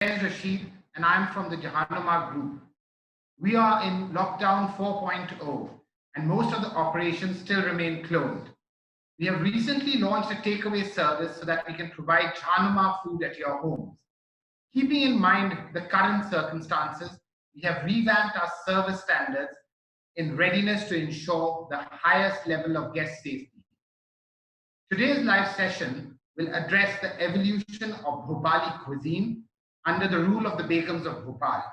Faiz Rashid, and I'm from the Jahannama Group. We are in lockdown 4.0, and most of the operations still remain closed. We have recently launched a takeaway service so that we can provide Jahannama food at your homes. Keeping in mind the current circumstances, we have revamped our service standards in readiness to ensure the highest level of guest safety. Today's live session will address the evolution of Bhopali cuisine under the rule of the Begums of Bhopal.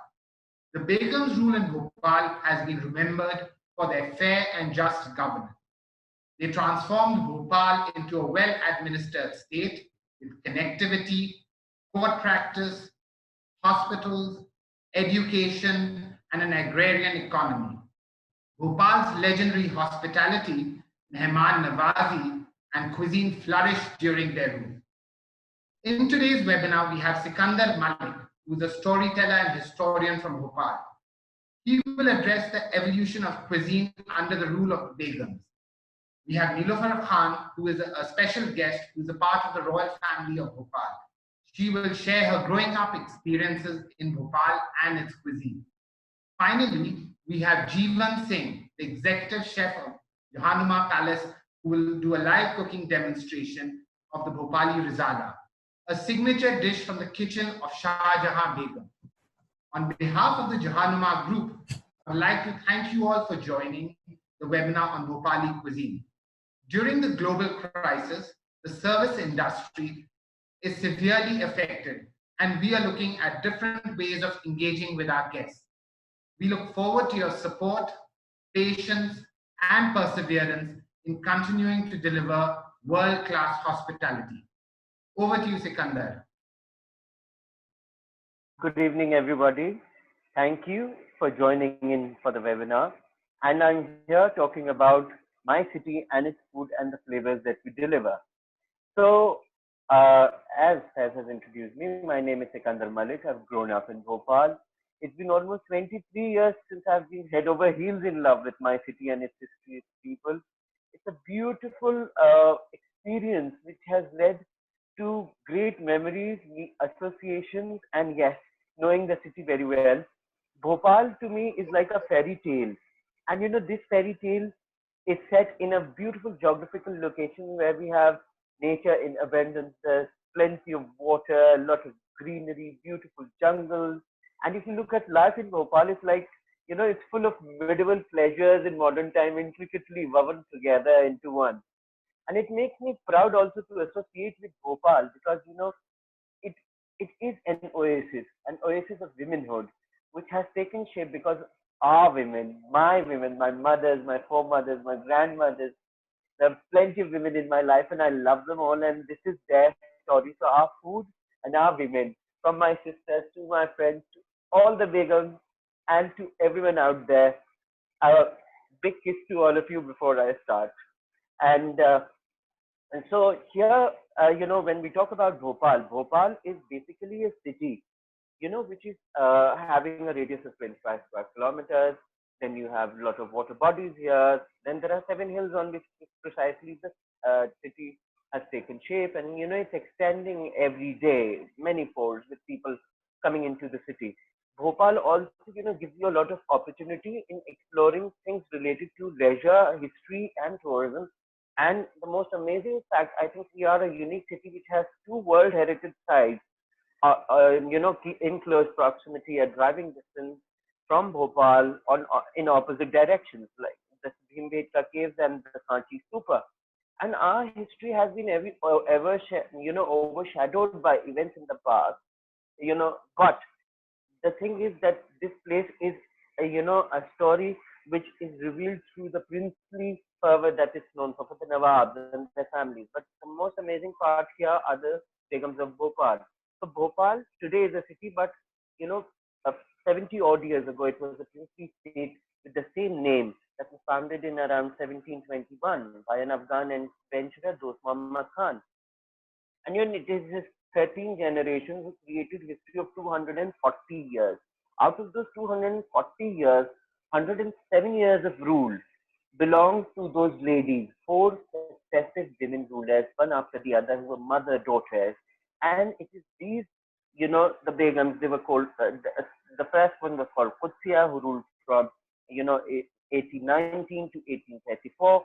The Begums' rule in Bhopal has been remembered for their fair and just governance. They transformed Bhopal into a well-administered state with connectivity, court practice, hospitals, education, and an agrarian economy. Bhopal's legendary hospitality, Mehman Nawazi, and cuisine flourished during their rule. In today's webinar, we have Sikandar Malik, who is a storyteller and historian from Bhopal. He will address the evolution of cuisine under the rule of Begums. We have Nilofar Khan, who is a special guest, who is a part of the royal family of Bhopal. She will share her growing up experiences in Bhopal and its cuisine. Finally, we have Jeevan Singh, the executive chef of Jahannama Palace, who will do a live cooking demonstration of the Bhopali Rizala, a signature dish from the kitchen of Shah Jahan Begum. On behalf of the Jahannama Group, I would like to thank you all for joining the webinar on Bhopali cuisine. During the global crisis, the service industry is severely affected, and we are looking at different ways of engaging with our guests. We look forward to your support, patience, and perseverance in continuing to deliver world-class hospitality. Over to you, Sikandar. Good evening, everybody. Thank you for joining in for the webinar. And I'm here talking about my city and its food and the flavors that we deliver. So, as Faiz has introduced me, my name is Sikandar Malik. I've grown up in Bhopal. It's been almost 23 years since I've been head over heels in love with my city and its history, its people. It's a beautiful experience which has led to great memories, associations, and yes, knowing the city very well. Bhopal to me is like a fairy tale. And this fairy tale is set in a beautiful geographical location where we have nature in abundance. There's plenty of water, a lot of greenery, beautiful jungles. And if you look at life in Bhopal, it's like, it's full of medieval pleasures in modern time, intricately woven together into one. And it makes me proud also to associate with Bhopal because it it is an oasis of womanhood, which has taken shape because our women, my mothers, my foremothers, my grandmothers. There are plenty of women in my life, and I love them all. And this is their story. So our food and our women, from my sisters to my friends, to all the Begums, and to everyone out there, a big kiss to all of you before I start. And and so here, when we talk about Bhopal, Bhopal is basically a city, which is having a radius of 25 square kilometers. Then you have a lot of water bodies here. Then there are 7 hills on which precisely the city has taken shape, and it's extending every day, many folds with people coming into the city. Bhopal also, gives you a lot of opportunity in exploring things related to leisure, history, and tourism. And the most amazing fact, I think we are a unique city which has two World Heritage sites, in close proximity, a driving distance from Bhopal in opposite directions, like the Bhimbetka Caves and the Sanchi Stupa. And our history has been overshadowed by events in the past, but the thing is that this place is a story which is revealed through the princely fervor that is known for the Nawabs and their families. But the most amazing part here are the Begums of Bhopal. So Bhopal today is a city, but uh, 70 odd years ago it was a princely state with the same name that was founded in around 1721 by an Afghan adventurer, Dost Muhammad Khan. And it is his 13 generations who created history of 240 years. Out of those 240 years, 107 years of rule belong to those ladies, four successive women rulers, one after the other, who were mother daughters. And it is these the Begums, they were called, the first one was called Qudsiya, who ruled from, 1819 to 1834.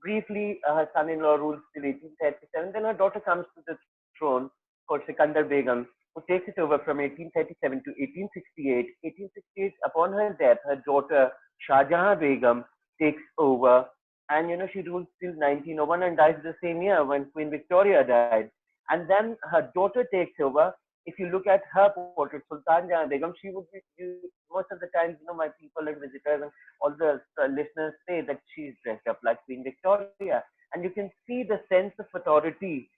Briefly, her son-in-law rules till 1837. Then her daughter comes to the throne, called Sikandar Begum, who takes it over from 1837 to 1868. 1868, upon her death, her daughter Shah Jahan Begum takes over, and she rules till 1901 and dies the same year when Queen Victoria died. And then her daughter takes over. If you look at her portrait, Sultan Jahan Begum, she would be, most of the times, my people and visitors and all the listeners say that she's dressed up like Queen Victoria. And you can see the sense of authority,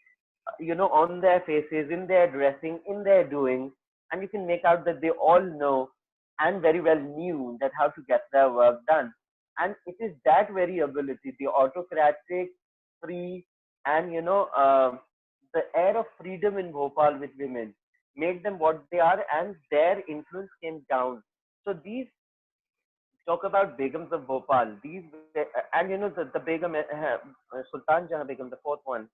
on their faces, in their dressing, in their doing. And you can make out that they all know and very well knew that how to get their work done. And it is that very ability, the autocratic, free, and the air of freedom in Bhopal with women made them what they are, and their influence came down. So these talk about Begums of Bhopal. These and the Begum, Sultan Jahan Begum, the fourth one,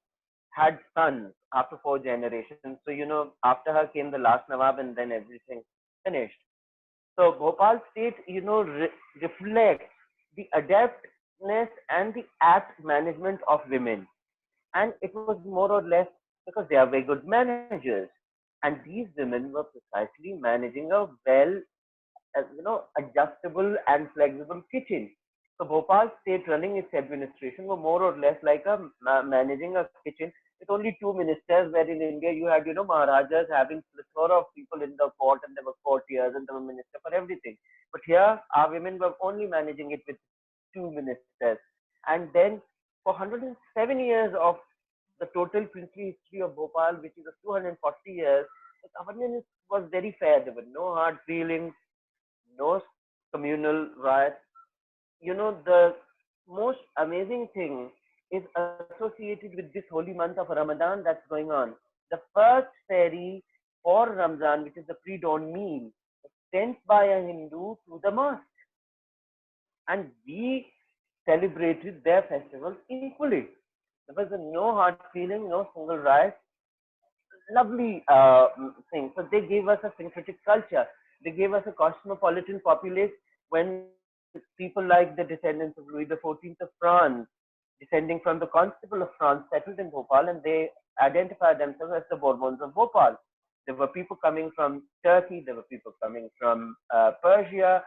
had sons after four generations. So after her came the last Nawab, and then everything finished. So Bhopal state, reflects the adeptness and the apt management of women, and it was more or less because they are very good managers, and these women were precisely managing a well, adjustable and flexible kitchen. So Bhopal state running its administration were more or less like a managing a kitchen with only two ministers, where in India you had, Maharajas having plethora of people in the court, and there were courtiers and there were minister for everything. But here our women were only managing it with two ministers. And then for 107 years of the total princely history of Bhopal, which is of 240 years, the governance was very fair. There were no hard feelings, no communal riots. The most amazing thing is associated with this holy month of Ramadan that's going on. The first ferry for Ramzan, which is the pre-dawn meal, is sent by a Hindu to the mosque. And we celebrated their festivals equally. There was no hard feeling, no single riot. Lovely thing. So they gave us a syncretic culture. They gave us a cosmopolitan populace when people like the descendants of Louis XIV of France, descending from the Constable of France, settled in Bhopal, and they identified themselves as the Bourbons of Bhopal. There were people coming from Turkey, there were people coming from Persia.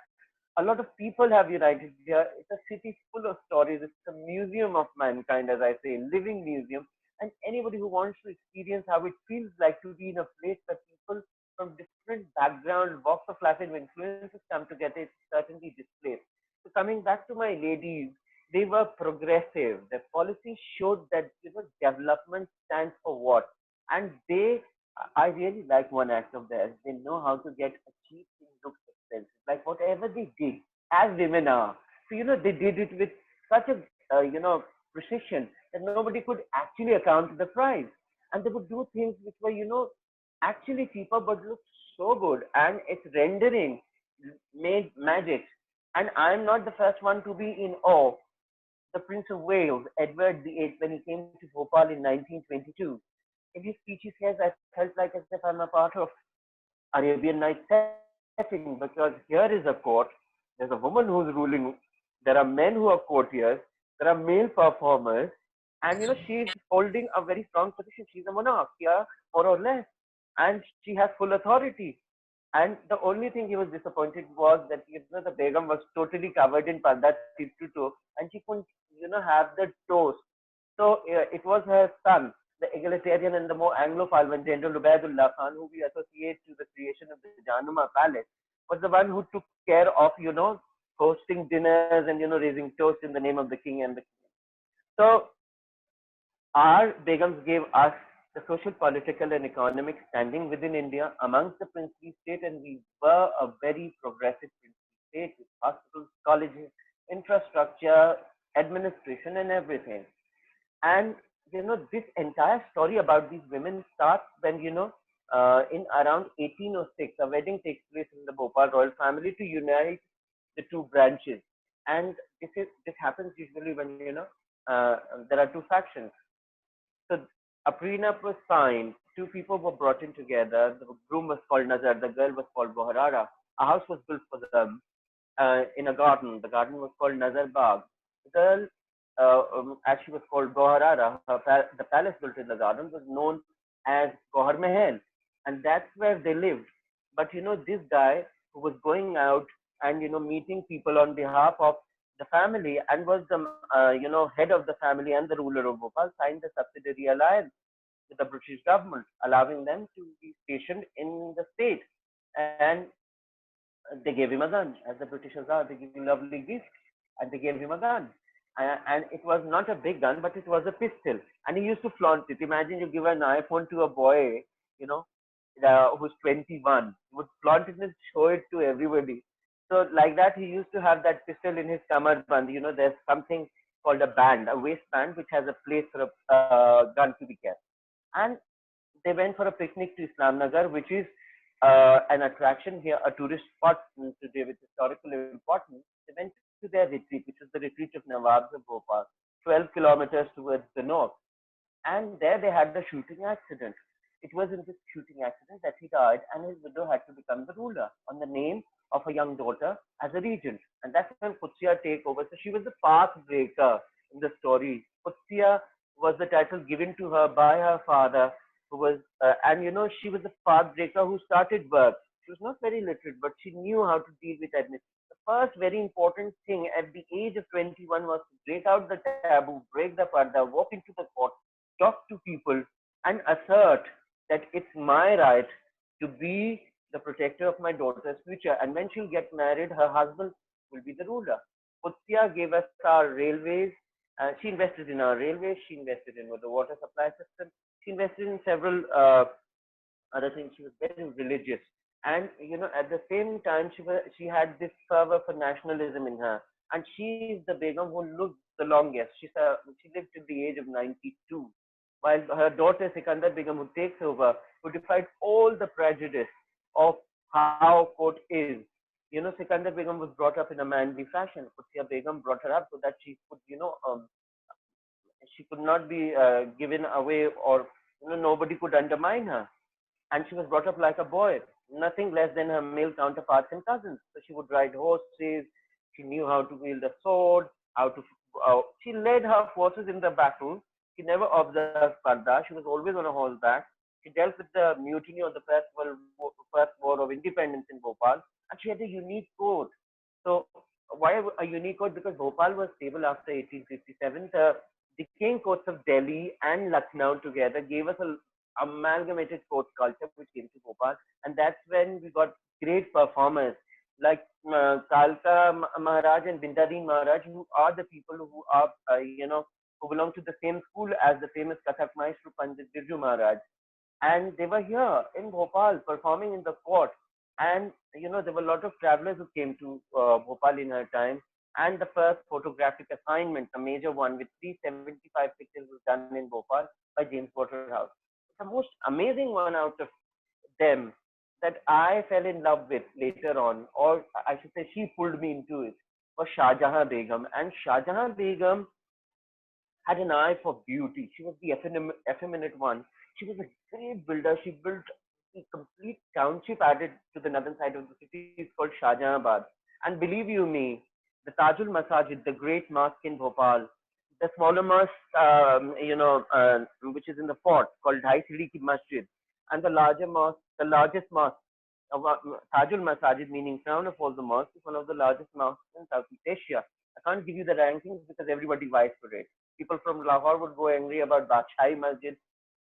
A lot of people have united here. It's a city full of stories. It's a museum of mankind, as I say, living museum. And anybody who wants to experience how it feels like to be in a place where people from different backgrounds, walks of life, and influences come together, it's certainly this place. So coming back to my ladies, they were progressive. Their policy showed that development stands for what, and I really like one act of theirs. They know how to get a cheap thing look expensive. Like whatever they did, as women are. So they did it with such a precision that nobody could actually account the price, and they would do things which were actually cheaper but looked so good, and its rendering made magic. And I'm not the first one to be in awe. The Prince of Wales, Edward VIII, when he came to Bhopal in 1922, in his speech he says, I felt like as if I'm a part of Arabian Nights setting, because here is a court, there's a woman who's ruling, there are men who are courtiers, there are male performers, and she's holding a very strong position. She's a monarch, yeah, more or less, and she has full authority. And the only thing he was disappointed was that the Begum was totally covered in parda tip to toe, and she couldn't have the toast. So it was her son, the egalitarian and the more Anglophile one, General Ubaidullah Khan, who we associate to the creation of the Januma Palace, was the one who took care of hosting dinners and raising toast in the name of the king and the queen. So our Begums gave us the social, political, and economic standing within India amongst the princely state, and we were a very progressive princely state with hospitals, colleges, infrastructure, administration, and everything. And this entire story about these women starts when in around 1806, a wedding takes place in the Bhopal royal family to unite the two branches, and this happens usually when there are two factions. So a prenup was signed two people were brought in together. The groom was called Nazar, the girl was called Boharara. A house was built for them in a garden. The garden was called Nazar Bagh. The girl, as she was called Boharara, the palace built in the garden was known as Gohar Mahal, and that's where they lived. But this guy who was going out and meeting people on behalf of the family and was the head of the family and the ruler of Bhopal, signed a subsidiary alliance with the British government, allowing them to be stationed in the state. And they gave him a gun, as the Britishers are. They give him lovely gifts, and they gave him a gun. And it was not a big gun, but it was a pistol. And he used to flaunt it. Imagine you give an iPhone to a boy, you know, who's 21. He would flaunt it and show it to everybody. So like that, he used to have that pistol in his kamarband. There's something called a band, a waistband, which has a place for a gun to be kept. And they went for a picnic to Islamnagar, which is an attraction here, a tourist spot today with historical importance. They went to their retreat, which is the retreat of Nawabs of Bhopal, 12 kilometers towards the north. And there they had a shooting accident. It was in this shooting accident that he died, and his widow had to become the ruler on the name of a young daughter as a regent. And that's when Qudsiya take over. So she was the path breaker in the story. Qudsiya was the title given to her by her father, who was, and she was the path breaker who started work. She was not very literate, but she knew how to deal with administration. The first very important thing at the age of 21 was to break out the taboo, break the parda, walk into the court, talk to people, and assert that it's my right to be the protector of my daughter's future. And when she'll get married, her husband will be the ruler. Qudsiya gave us our railways. She invested in our railways. She invested in the water supply system. She invested in several other things. She was very religious. And, at the same time, she had this fervor for nationalism in her. And she is the Begum who lived the longest. She lived to the age of 92. While her daughter Sikandar Begum, who takes over, who defied all the prejudice of how court is. Sikandar Begum was brought up in a manly fashion. Qudsiya Begum brought her up so that she could, she could not be given away, or nobody could undermine her. And she was brought up like a boy, nothing less than her male counterparts and cousins. So she would ride horses. She knew how to wield a sword, how to. She led her forces in the battle. She never observed parda. She was always on a horseback. She dealt with the mutiny of the First War of Independence in Bhopal, and she had a unique court. So why a unique court? Because Bhopal was stable after 1857. The decaying courts of Delhi and Lucknow together gave us a amalgamated court culture which came to Bhopal, and that's when we got great performers like Kalka Maharaj and Bindadin Maharaj, who are the people who are who belong to the same school as the famous Kathak maestro Pandit Birju Maharaj. And they were here in Bhopal performing in the court. And there were a lot of travelers who came to Bhopal in her time. And the first photographic assignment, a major one with 375 pictures, was done in Bhopal by James Waterhouse. The most amazing one out of them that I fell in love with later on, or I should say she pulled me into it, was Shah Jahan Begum. And Shah Jahan Begum had an eye for beauty. She was the effeminate one. She was a great builder. She built a complete township added to the northern side of the city. It's called Shah Jahanabad. And believe you me, the Tajul Masajid, the great mosque in Bhopal, the smaller mosque, which is in the fort called Dhai Sidi Ki Masjid, and the larger mosque, the largest mosque, Tajul Masajid, meaning crown of all the mosques, is one of the largest mosques in Southeast Asia. I can't give you the rankings because everybody vies for it. People from Lahore would go angry about Badshai Masjid.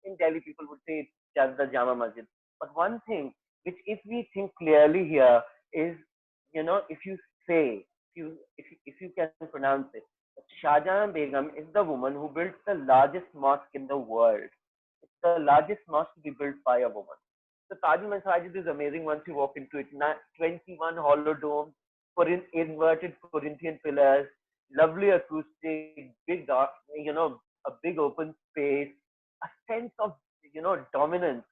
In Delhi, people would say it's just the Jama Masjid. But one thing which, if we think clearly here, is, if you say, if you can pronounce it, Shah Jahan Begum is the woman who built the largest mosque in the world. It's the largest mosque to be built by a woman. The Tajul Masajid is amazing once you walk into it. 21 hollow domes, inverted Corinthian pillars, lovely acoustic, big, a big open space, a sense of, dominance.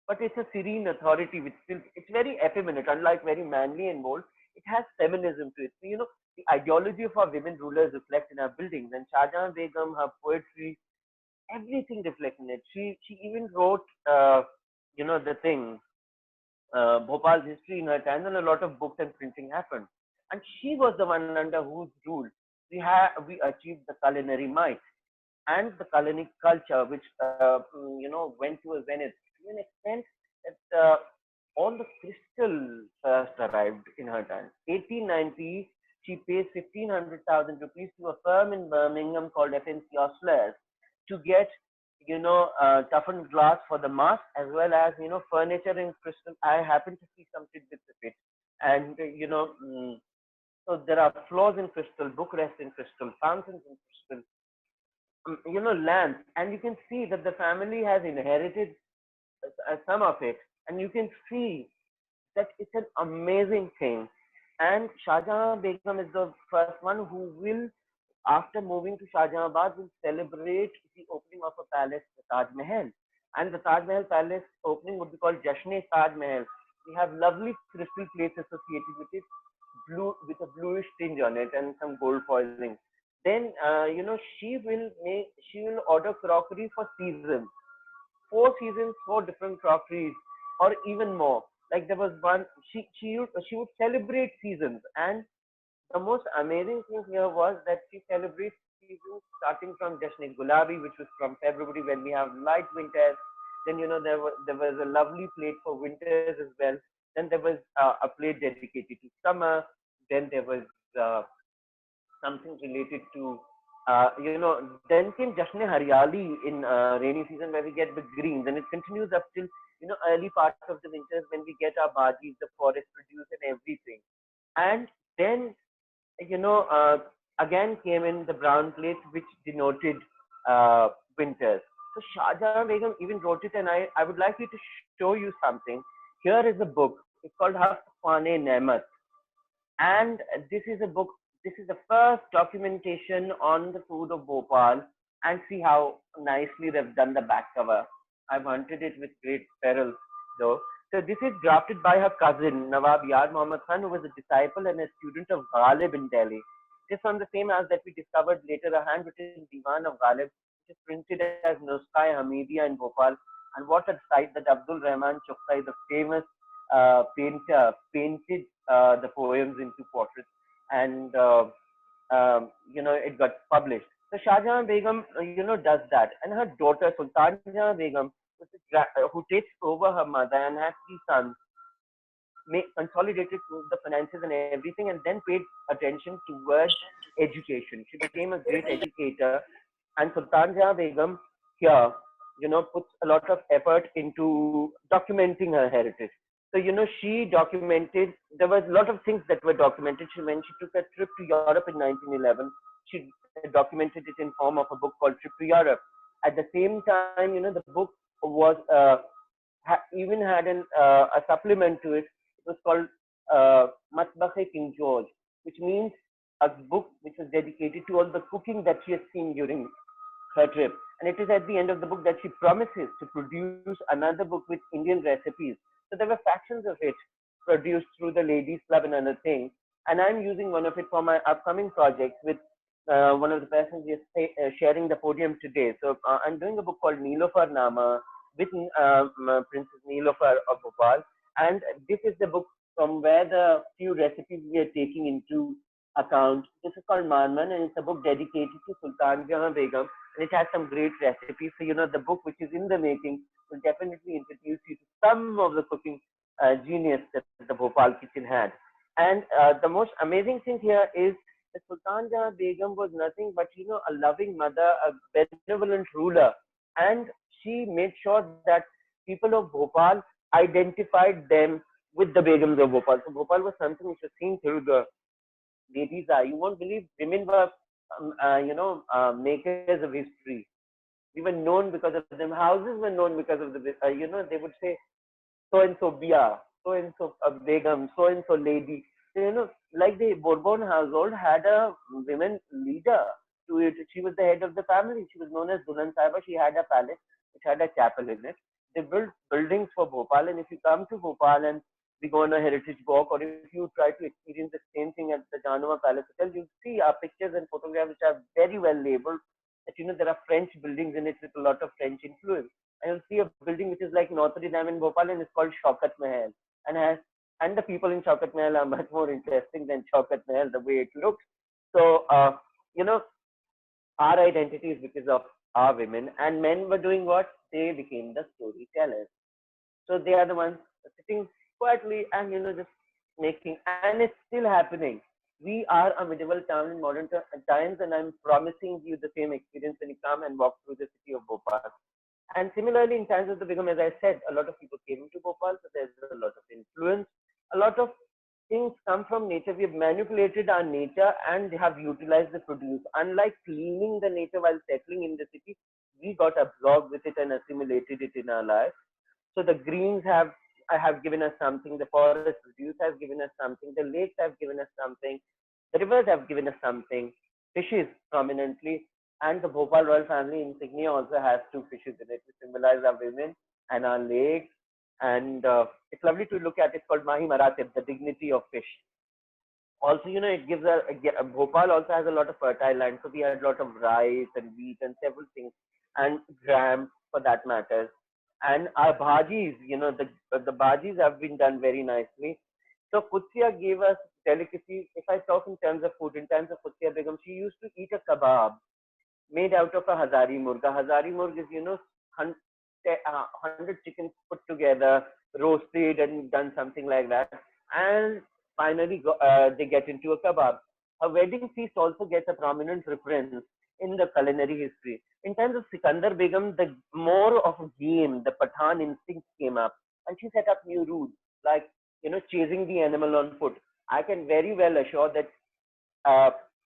But it's a serene authority which still, it's very effeminate, unlike very manly and bold. It has feminism to it. So, the ideology of our women rulers reflect in our buildings. And Shah Jahan Begum, her poetry, everything reflecting it. She even wrote, the thing, Bhopal's history in her time, and a lot of books and printing happened. And she was the one under whose rule we achieved the culinary might and the culinary culture, which went to a zenith to an extent that all the crystal first arrived in her time. 1890, she pays 1,500,000 rupees to a firm in Birmingham called FNC Oslers to get toughened glass for the mask, as well as furniture in crystal. I happen to see some tidbits of it, and so there are floors in crystal, bookrests in crystal, fountains in crystal, lamps, and you can see that the family has inherited some of it, and you can see that it's an amazing thing. And Shah Jahan Begum is the first one who will, after moving to Shah Jahanabad, will celebrate the opening of a palace, the Taj Mahal. And the Taj Mahal palace opening would be called Jashn-e-Taj Mahal. We have lovely crystal plates associated with it, blue with a bluish tinge on it and some gold foiling. Then she will order crockery for seasons, 4 seasons, 4 different crockeries, or even more. Like there was one, she would celebrate seasons, and the most amazing thing here was that she celebrates seasons starting from Jashn Gulabi, which was from February when we have light winters. Then there was a lovely plate for winters as well. Then there was a plate dedicated to summer. Then there was something related to then came Jashn Haryali in rainy season where we get the greens, and it continues up till early parts of the winters when we get our bajis, the forest produce, and everything. And then you know, uh, again came in the brown plate, which denoted winters. So Shah Jahan Begum even wrote it, and I would like you to show you something. Here is a book. It's called Haq Khwane Nemat, and this is a book. This is the first documentation on the food of Bhopal, and see how nicely they've done the back cover. I've hunted it with great peril, though. So this is drafted by her cousin Nawab Yar Muhammad Khan, who was a disciple and a student of Ghalib in Delhi. It is from the same house that we discovered later a handwritten Diwan of Ghalib, which is printed as Nuskha Hamidiya in Bhopal. And what a sight that Abdul Rahman Choksai, the famous painter, painted the poems into portraits, and it got published. So Shah Jahan Begum, does that, and her daughter Sultan Jahan Begum, who takes over her mother and has 3 sons, consolidated the finances and everything, and then paid attention towards education. She became a great educator, and Sultan Jahan Begum here, puts a lot of effort into documenting her heritage. So, she documented, there was a lot of things that were documented. When she took a trip to Europe in 1911, she documented it in form of a book called Trip to Europe. At the same time, the book was even had a supplement to it. It was called Matbakh King George, which means a book which was dedicated to all the cooking that she has seen during her trip. And it is at the end of the book that she promises to produce another book with Indian recipes. So there were fractions of it produced through the Ladies Club and other things. And I'm using one of it for my upcoming projects with one of the persons we are sharing the podium today. So I'm doing a book called Nilofar Nama with Princess Nilofar of Bhopal. And this is the book from where the few recipes we are taking into account. This is called Manman, and it's a book dedicated to Sultan Jahan Begum, and it has some great recipes. So, the book which is in the making will definitely introduce you to some of the cooking genius that the Bhopal kitchen had. And the most amazing thing here is that Sultan Jahan Begum was nothing but, a loving mother, a benevolent ruler, and she made sure that people of Bhopal identified them with the Begums of Bhopal. So Bhopal was something which was seen through the ladies' eye. You won't believe women were, makers of history. We were known because of them. Houses were known because of they would say so and so Bia, so and so Begum, so and so lady. So, like the Bourbon household had a women leader to it. She was the head of the family. She was known as Dulan Sahiba. She had a palace which had a chapel in it. They built buildings for Bhopal, and if you come to Bhopal and we go on a heritage walk, or if you try to experience the same thing at the Janua Palace Hotel, you'll see our pictures and photographs which are very well labeled that, there are French buildings in it with a lot of French influence. And you'll see a building which is like Notre Dame in Bhopal, and it's called Shaukat Mahal. And the people in Shaukat Mahal are much more interesting than Shaukat Mahal, the way it looks. So, you know, our identity is because of our women, and men were doing what? They became the storytellers. So they are the ones sitting quietly and, just making, and it's still happening. We are a medieval town in modern times, and I'm promising you the same experience when you come and walk through the city of Bhopal. And similarly, in times of the Begum, as I said, a lot of people came to Bhopal, so there's a lot of influence. A lot of things come from nature. We have manipulated our nature and have utilized the produce. Unlike cleaning the nature while settling in the city, we got absorbed with it and assimilated it in our life. So the greens have given us something, the forest produce has given us something, the lakes have given us something, the rivers have given us something, fishes prominently, and the Bhopal royal family insignia also has two fishes in it to symbolize our women and our lakes. And it's lovely to look at. It's called Mahi Maratib, the dignity of fish. Also, it gives Bhopal also has a lot of fertile land, so we had a lot of rice and wheat and several things, and gram for that matter. And our bhajis, the bhajis have been done very nicely. So Qudsiya gave us delicacy. If I talk in terms of food, in terms of Qudsiya Begum, she used to eat a kebab made out of a Hazari Murga. Hazari Murg is, 100 chickens put together, roasted and done something like that. And finally, they get into a kebab. A wedding feast also gets a prominent reference in the culinary history. In terms of Sikandar Begum, the more of a game, the Pathan instinct came up, and she set up new rules, like, chasing the animal on foot. I can very well assure that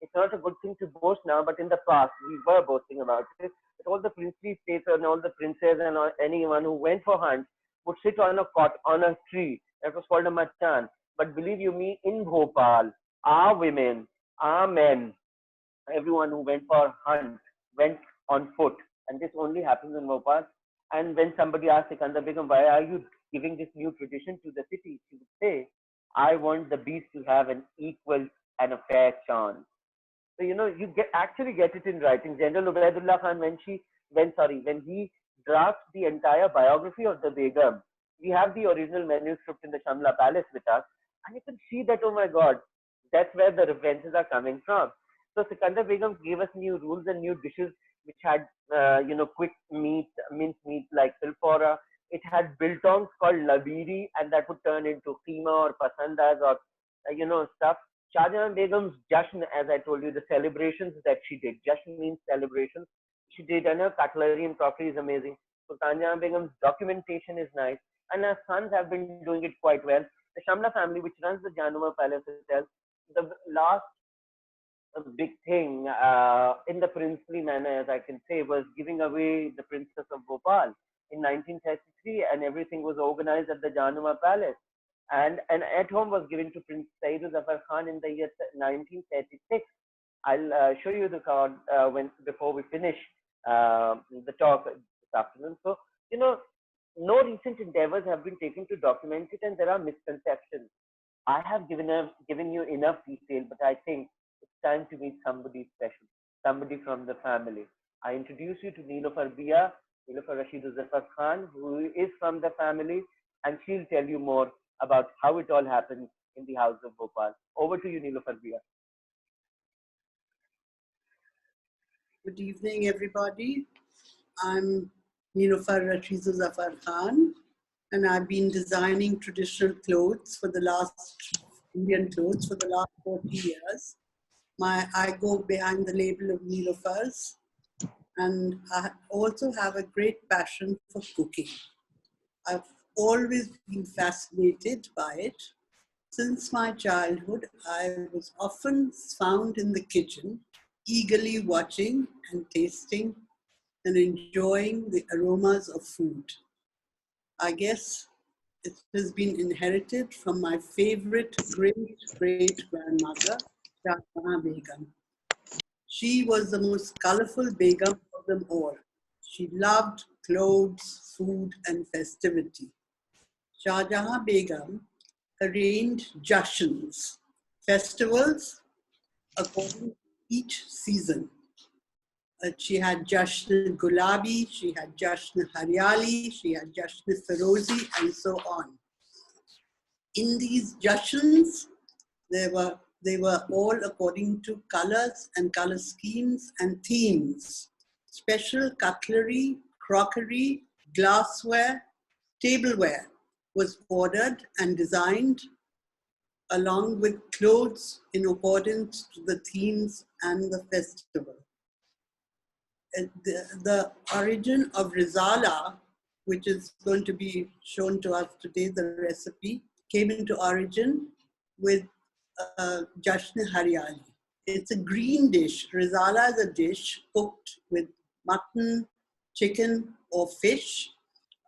it's not a good thing to boast now, but in the past, we were boasting about it. That all the princely states and all the princes and anyone who went for hunts would sit on a cot on a tree. That was called a machan. But believe you me, in Bhopal, our women, our men, everyone who went for hunt went on foot. And this only happens in Bhopal. And when somebody asked Sikandar Begum, why are you giving this new tradition to the city? She would say, I want the beast to have an equal and a fair chance. So, you actually get it in writing. General Ubaidullah Khan, when he drafts the entire biography of the Begum, we have the original manuscript in the Shamla Palace with us, and you can see that, oh my God, that's where the references are coming from. So Sikandar Begum gave us new rules and new dishes which had, quick meat, minced meat like filfora. It had biltongs called labiri, and that would turn into keema or pasandas or, stuff. Shah Jahan Begum's Jashan, as I told you, the celebrations that she did. Jashan means celebration. She did, and her cutlery and crockery is amazing. So Shah Jahan Begum's documentation is nice, and her sons have been doing it quite well. The Shamla family, which runs the Januma Palace itself, the last big thing in the princely manner, as I can say, was giving away the Princess of Bhopal in 1933, and everything was organized at the Januma Palace. And an at-home was given to Prince Saidul Zafar Khan in the year 1936. I'll show you the card before we finish the talk this afternoon. So, no recent endeavors have been taken to document it, and there are misconceptions. I have given you enough detail, but I think it's time to meet somebody special, somebody from the family. I introduce you to Niloufar Bia, Niloufar Rashid Zafar Khan, who is from the family, and she'll tell you more about how it all happened in the house of Bhopal. Over to you, Niloufar Bia. Good evening, everybody. I'm Niloufar Rashid Zafar Khan, and I've been designing traditional clothes Indian clothes for the last 40 years. I go behind the label of Niloufars, and I also have a great passion for cooking. I've always been fascinated by it. Since my childhood, I was often found in the kitchen, eagerly watching and tasting and enjoying the aromas of food. I guess it has been inherited from my favorite great-great-grandmother, Shah Jahan Begum. She was the most colorful Begum of them all. She loved clothes, food, and festivity. Shah Jahan Begum arranged jashans, festivals, according to each season. She had Jashn Gulabi, she had Jashn Haryali, she had Jashn Ferozi, and so on. In these Jashns, they were all according to colors and color schemes and themes. Special cutlery, crockery, glassware, tableware was ordered and designed along with clothes in accordance to the themes and the festival. The origin of Rizala, which is going to be shown to us today, the recipe, came into origin with Jashn Haryali. It's a green dish. Rizala is a dish cooked with mutton, chicken, or fish,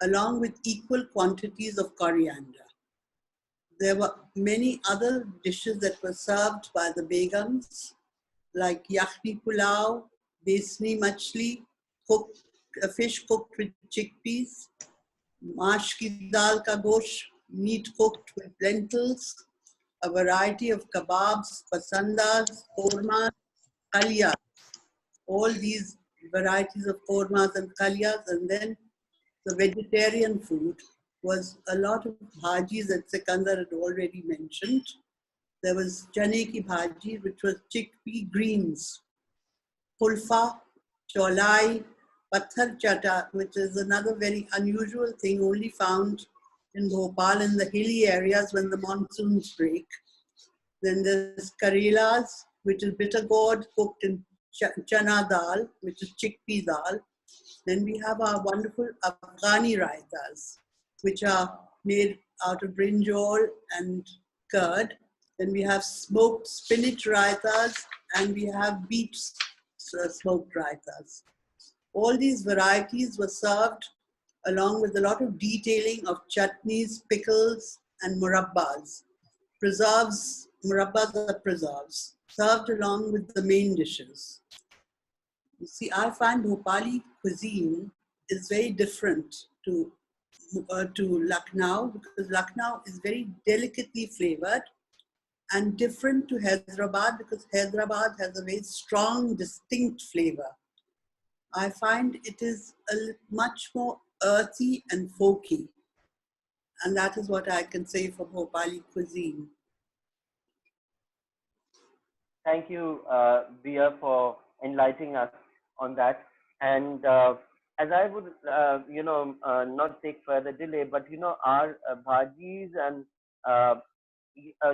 along with equal quantities of coriander. There were many other dishes that were served by the Begums, like yakhni pulao, besni machli, fish cooked with chickpeas, maash ki dal ka gosht, meat cooked with lentils, a variety of kebabs, pasandas, kormas, kaliyas. All these varieties of kormas and kaliyas, and then the vegetarian food was a lot of bhajis that Sikandar had already mentioned. There was chane ki bhaji, which was chickpea greens, pulfa, cholai, pathar chata, which is another very unusual thing only found in Bhopal in the hilly areas when the monsoons break. Then there's karelas, which is bitter gourd cooked in chana dal, which is chickpea dal. Then we have our wonderful Afghani raitas, which are made out of brinjal and curd. Then we have smoked spinach raitas, and we have beet smoked raitas. All these varieties were served along with a lot of detailing of chutneys, pickles, and murabbas. Preserves, murabbas are preserves, served along with the main dishes. You see, I find Bhopali cuisine is very different to Lucknow, because Lucknow is very delicately flavored, and different to Hyderabad because Hyderabad has a very strong, distinct flavor. I find it is much more earthy and folky, and that is what I can say for Bhopali cuisine. Thank you, Bia, for enlightening us on that. And as I would, not take further delay, but our bhajis and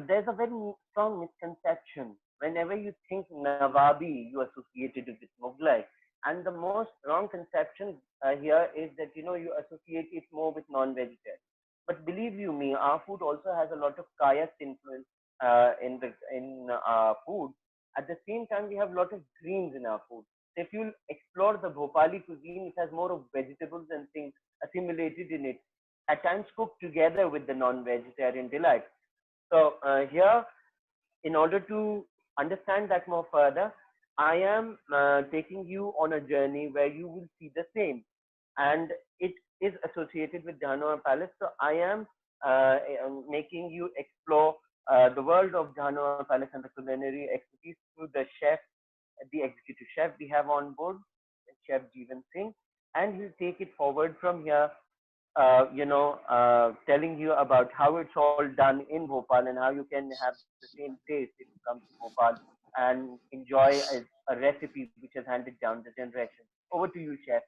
there's a very strong misconception. Whenever you think Nawabi, you associate it with Mughlai. And the most wrong conception here is that, you associate it more with non-vegetarian. But believe you me, our food also has a lot of caste influence in our food. At the same time, we have a lot of greens in our food. So if you explore the Bhopali cuisine, it has more of vegetables and things assimilated in it, at times cooked together with the non-vegetarian delight. So here, in order to understand that more further, I am taking you on a journey where you will see the same. And it is associated with Jahanama Palace. So I am making you explore the world of Jahanama Palace and the culinary expertise through the chef, the executive chef we have on board, Chef Jeevan Singh. And he'll take it forward from here, telling you about how it's all done in Bhopal and how you can have the same taste if you come to Bhopal and enjoy a recipe which is handed down the generation. Over to you, Chef.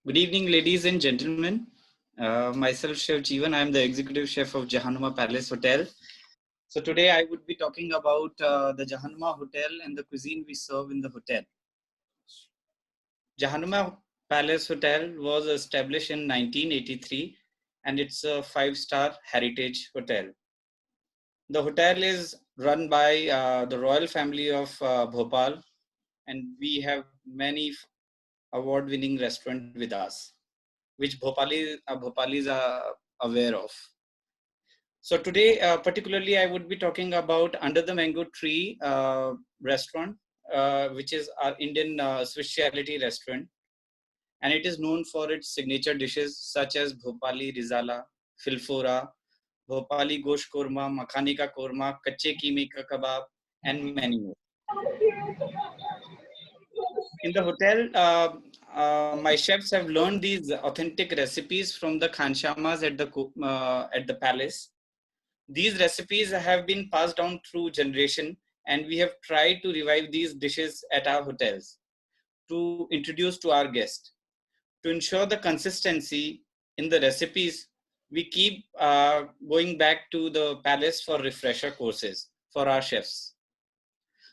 Good evening, ladies and gentlemen. Myself, Chef Jeevan. I am the executive chef of Jahanama Palace Hotel. So today I would be talking about the Jahanama Hotel and the cuisine we serve in the hotel. Jahanama Palace Hotel was established in 1983 and it's a 5-star heritage hotel. The hotel is run by the royal family of Bhopal, and we have many award-winning restaurants with us, which Bhopalis are aware of. So today, particularly, I would be talking about Under the Mango Tree restaurant, which is our Indian specialty restaurant. And it is known for its signature dishes such as Bhopali Rizala, Filfora, Bhopali Gosh Korma, Makhani Ka Korma, Kache Keeme Ka Kebab, and many more. In the hotel, my chefs have learned these authentic recipes from the khanshamas at the palace. These recipes have been passed down through generation, and we have tried to revive these dishes at our hotels to introduce to our guests. To ensure the consistency in the recipes, we keep going back to the palace for refresher courses for our chefs.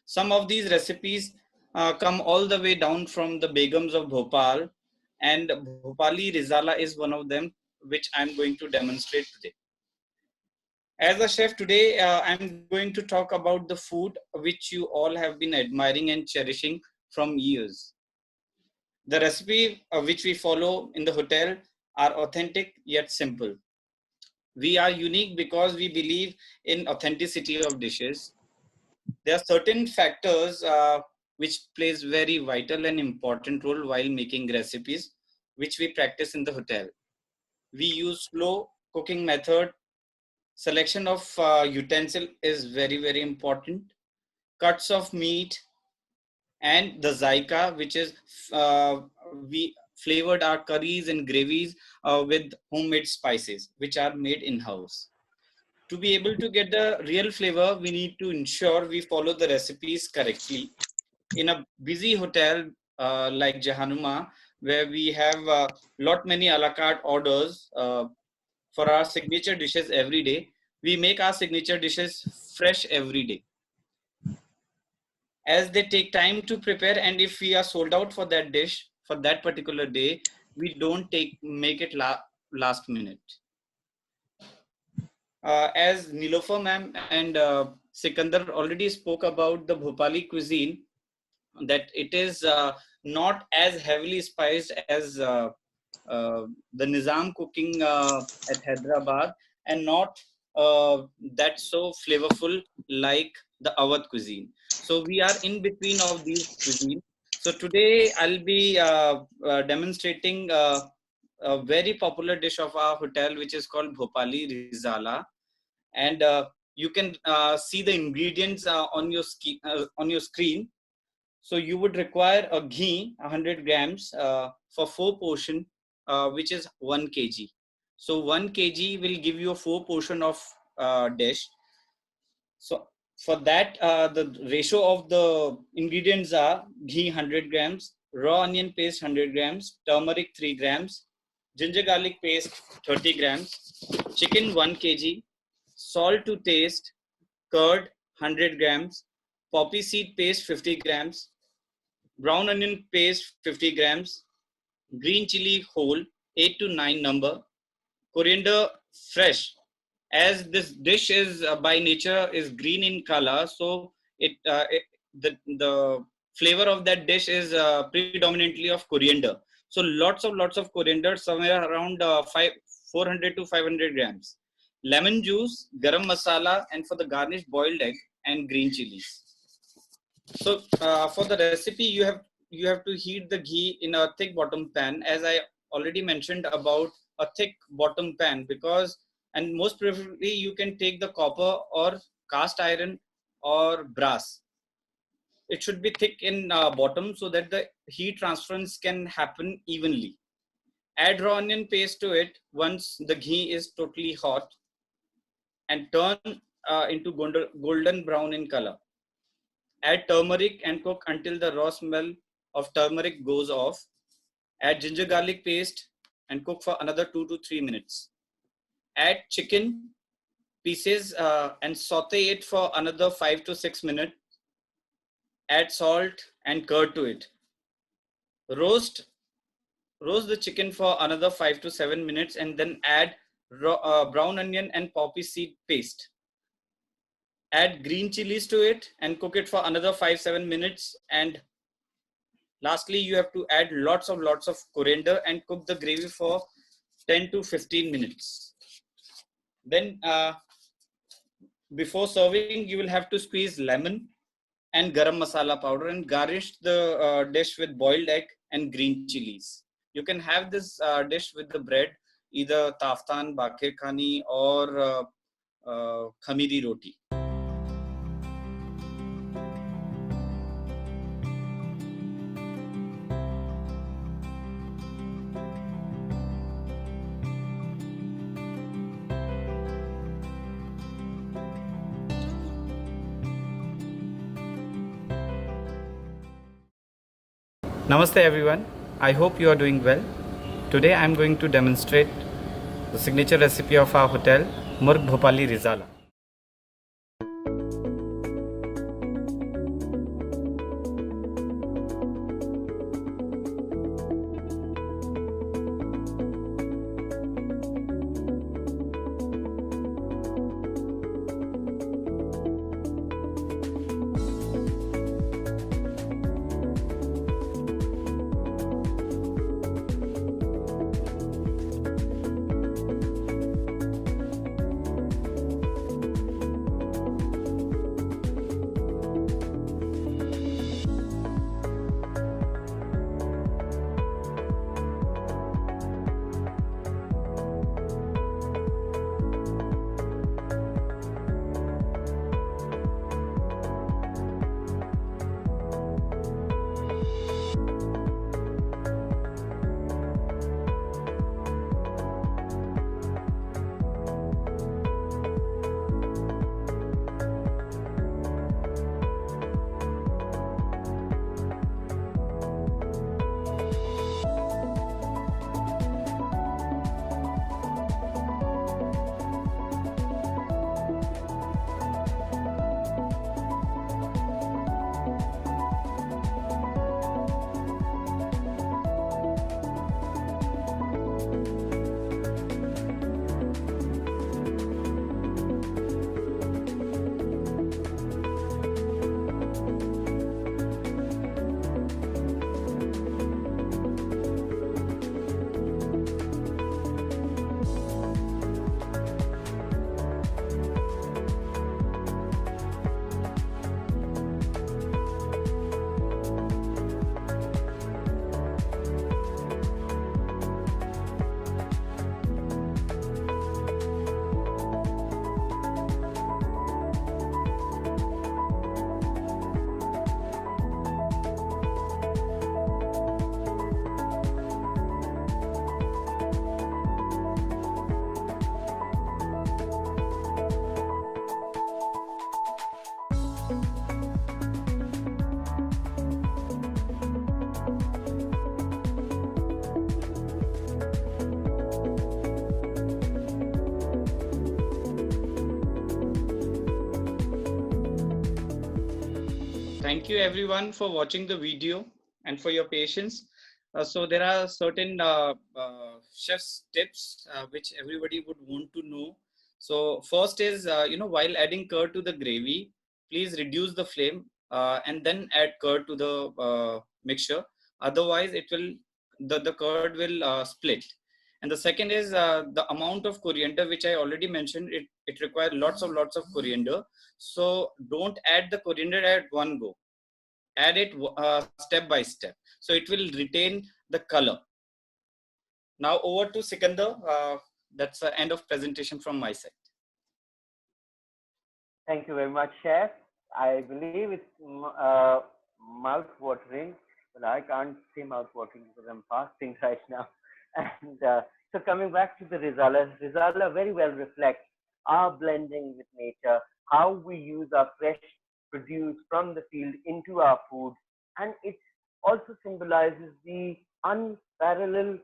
Some of these recipes come all the way down from the Begums of Bhopal, and Bhopali Rizala is one of them, which I'm going to demonstrate today. As a chef today, I'm going to talk about the food which you all have been admiring and cherishing from years. The recipe which we follow in the hotel are authentic yet simple. We are unique because we believe in authenticity of dishes. There are certain factors which plays very vital and important role while making recipes, which we practice in the hotel. We use slow cooking method. Selection of utensil is very important. Cuts of meat and the zaika, which is we flavored our curries and gravies with homemade spices, which are made in-house. To be able to get the real flavor, we need to ensure we follow the recipes correctly. In a busy hotel like Jahanuma, where we have lot many a la carte orders for our signature dishes every day, we make our signature dishes fresh every day, as they take time to prepare. And if we are sold out for that dish for that particular day, we don't make it last minute. As Nilofer ma'am and Sikandar already spoke about the Bhopali cuisine, that it is not as heavily spiced as the Nizam cooking at Hyderabad, and not that so flavorful like the Awadh cuisine. So we are in between of these cuisines. So today I'll be demonstrating a very popular dish of our hotel, which is called Bhopali Rizala. And you can see the ingredients on your screen. So you would require a ghee, 100 grams for 4 portion, which is 1 kg. So 1 kg will give you a 4 portion of dish. So for that, the ratio of the ingredients are ghee 100 grams, raw onion paste 100 grams, turmeric 3 grams, ginger garlic paste 30 grams, chicken 1 kg, salt to taste, curd 100 grams, poppy seed paste 50 grams, brown onion paste 50 grams, green chili whole 8 to 9 number, coriander fresh. As this dish is by nature is green in color, so the flavor of that dish is predominantly of coriander. So lots of coriander, somewhere around 400 to 500 grams. Lemon juice, garam masala, and for the garnish, boiled egg and green chilies. So for the recipe, you have to heat the ghee in a thick bottom pan, as I already mentioned about a thick bottom pan, because, and most preferably you can take the copper or cast iron or brass. It should be thick in bottom so that the heat transference can happen evenly. Add raw onion paste to it once the ghee is totally hot, and turn into golden brown in color. Add turmeric and cook until the raw smell of turmeric goes off. Add ginger garlic paste and cook for another 2 to 3 minutes. Add chicken pieces and saute it for another 5 to 6 minutes. Add salt and curd to it. Roast the chicken for another 5 to 7 minutes, and then add brown onion and poppy seed paste. Add green chilies to it and cook it for another 5-7 minutes. And lastly, you have to add lots of coriander and cook the gravy for 10 to 15 minutes. Then before serving, you will have to squeeze lemon and garam masala powder and garnish the dish with boiled egg and green chilies. You can have this dish with the bread, either taftan, bakir khani, or khamiri roti. Namaste everyone. I hope you are doing well. Today I am going to demonstrate the signature recipe of our hotel, Murg Bhopali Rizala. Thank you everyone for watching the video and for your patience. So there are certain chef's tips which everybody would want to know. So first is, while adding curd to the gravy, please reduce the flame and then add curd to the mixture. Otherwise, the curd will split. And the second is the amount of coriander, which I already mentioned. It requires lots of coriander. So don't add the coriander at one go. Add it step by step. So it will retain the color. Now over to Sikandar. That's the end of presentation from my side. Thank you very much, Chef. I believe it's mouth-watering, but I can't say mouth-watering because I'm fasting right now. And so coming back to the Rizala very well reflects our blending with nature, how we use our fresh produce from the field into our food, and it also symbolizes the unparalleled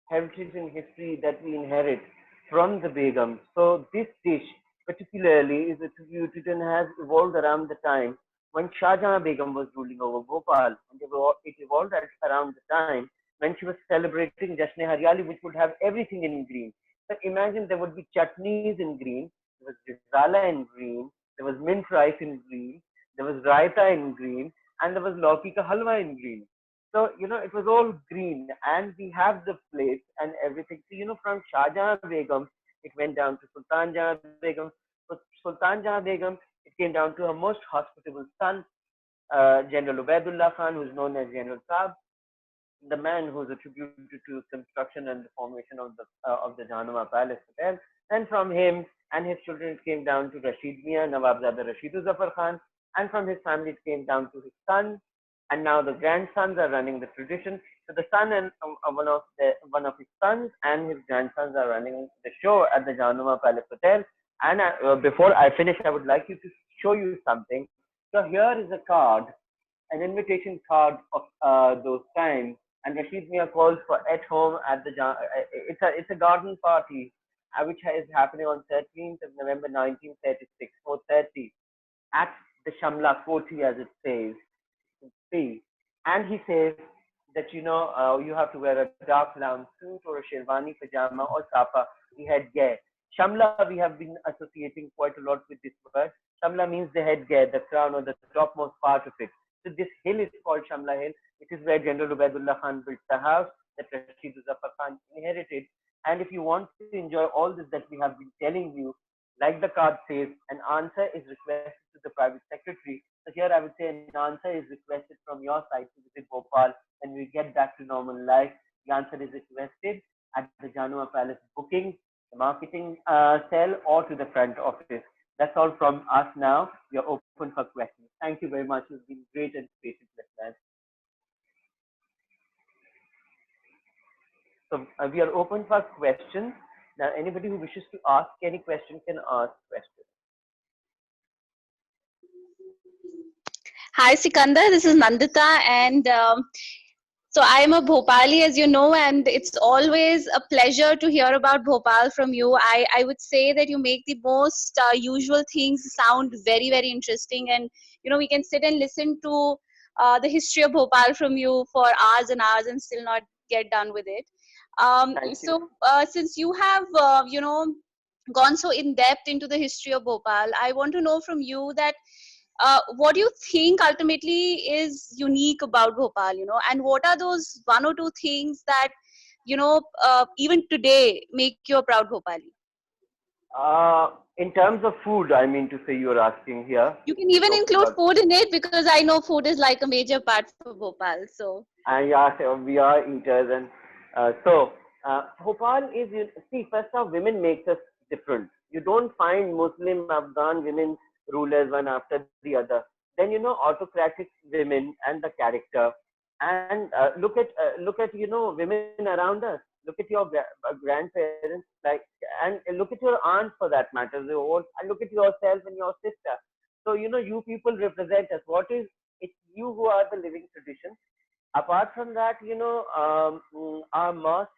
heritage and history that we inherit from the Begum. So this dish particularly is attributed and has evolved around the time when Shah Jahan Begum was ruling over Bhopal, and it evolved at around the time when she was celebrating Jashn-e-Hariyali, which would have everything in green. So imagine there would be chutneys in green, there was rizala in green, there was mint rice in green, there was raita in green, and there was lauki ka halwa in green. So, it was all green, and we have the plates and everything. So, from Shah Jahan Begum, it went down to Sultan Jahan Begum. So, Sultan Jahan Begum, it came down to her most hospitable son, General Ubaidullah Khan, who is known as General Saab, the man who is attributed to construction and the formation of the Jahanama Palace Hotel. And from him and his children, it came down to Rashid Mian, Nawabzada Rashidu Zafar Khan, and from his family, it came down to his son, and now the grandsons are running the tradition. So the son and one of his sons and his grandsons are running the show at the Jahanama Palace Hotel. And before I finish, I would like to show you something. So here is a card an invitation card of those times. And Rashid Mia calls for at home at the it's a garden party which is happening on 13th of November 1936, 4:30 at the Shamla Koti, as it says. See, and he says that you have to wear a dark brown suit or a sherwani pajama or sapa, the headgear. Shamla, we have been associating quite a lot with this word. Shamla means the headgear, the crown or the topmost part of it. So this hill is called Shamla Hill. It is where General Ubaidullah Khan built the house that Rashid Zafar Khan inherited. And if you want to enjoy all this that we have been telling you, like the card says, an answer is requested to the private secretary. So here I would say an answer is requested from your side to visit Bhopal and we get back to normal life. The answer is requested at the Janua Palace booking, the marketing cell, or to the front office. That's all from us now. We are open for questions. Thank you very much. It's been great and patient listeners. So we are open for questions. Now, anybody who wishes to ask any question can ask questions. Hi, Sikandar. This is Nandita, and so I am a Bhopali, as you know, and it's always a pleasure to hear about Bhopal from you. I would say that you make the most usual things sound very, very interesting, and we can sit and listen to the history of Bhopal from you for hours and hours and still not get done with it. So since you have gone so in depth into the history of Bhopal, I want to know from you that what do you think ultimately is unique about Bhopal, and what are those one or two things that, even today make you a proud Bhopali? In terms of food, I mean to say you're asking here. You can even include food in it because I know food is like a major part for Bhopal. So. Yeah, so we are eaters, and Bhopal is, see, first off, women makes us different. You don't find Muslim Afghan women rulers one after the other. Then autocratic women and the character, and look at women around us. Look at your grandparents, and look at your aunt for that matter. And look at yourself and your sister. So you people represent us. It's you who are the living tradition. Apart from that, our mosques,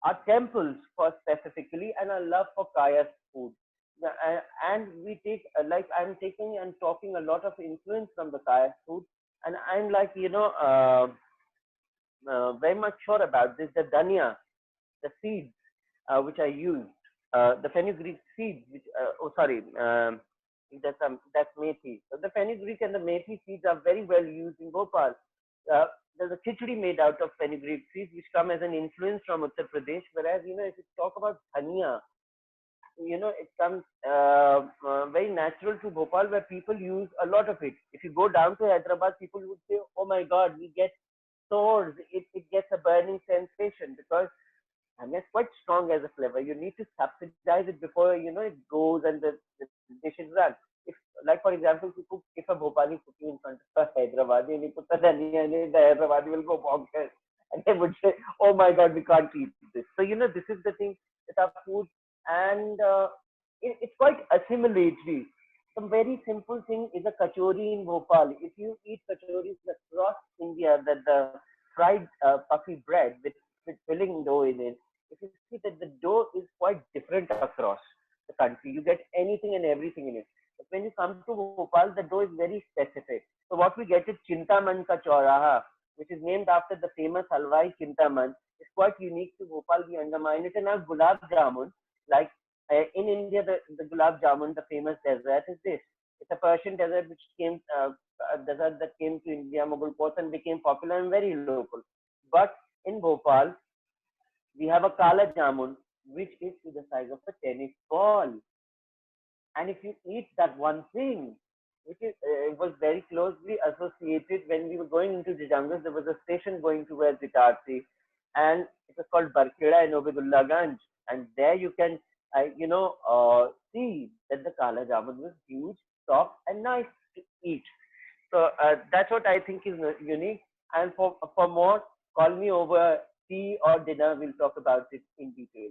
our temples for specifically, and our love for Kaya's food. And we take I'm taking and talking a lot of influence from the Kaya food, and I'm very much sure about this. The dhania, the seeds which I use, the fenugreek seeds, which that's methi. So the fenugreek and the methi seeds are very well used in Bhopal. There's a khichdi made out of fenugreek seeds which come as an influence from Uttar Pradesh. Whereas if you talk about dhania, it comes very natural to Bhopal, where people use a lot of it. If you go down to Hyderabad, people would say, "Oh my God, we get sores. It gets a burning sensation," because dhania is quite strong as a flavor. You need to subsidize it before it goes and the dish is run. If, like for example, if a Bhopali cooking in front of a Hyderabadi and you put the dhania in it, the Hyderabadi will go bonkers and they would say, "Oh my God, we can't eat this." So this is the thing with our food. And it's quite assimilatory. Some very simple thing is a kachori in Bhopal. If you eat kachoris across India, that the fried puffy bread with filling dough in it, if you see that the dough is quite different across the country, you get anything and everything in it. But when you come to Bhopal, the dough is very specific. So what we get is Chintaman ka chauraha, which is named after the famous halwai Chintaman. It's quite unique to Bhopal. We undermine it. And our gulab jamun, like in India, the gulab jamun, the famous dessert is this. It's a Persian dessert which came, a dessert that came to India, Mughal ports, and became popular and very local. But in Bhopal, we have a kala jamun, which is to the size of a tennis ball. And if you eat that one thing, which it was very closely associated when we were going into the jungles, there was a station going towards Itarsi, and it was called Barkeda in Obidullah Ganj. And there you can, see that the kala jamun was huge, soft, and nice to eat. So that's what I think is unique. And for more, call me over tea or dinner. We'll talk about it in detail.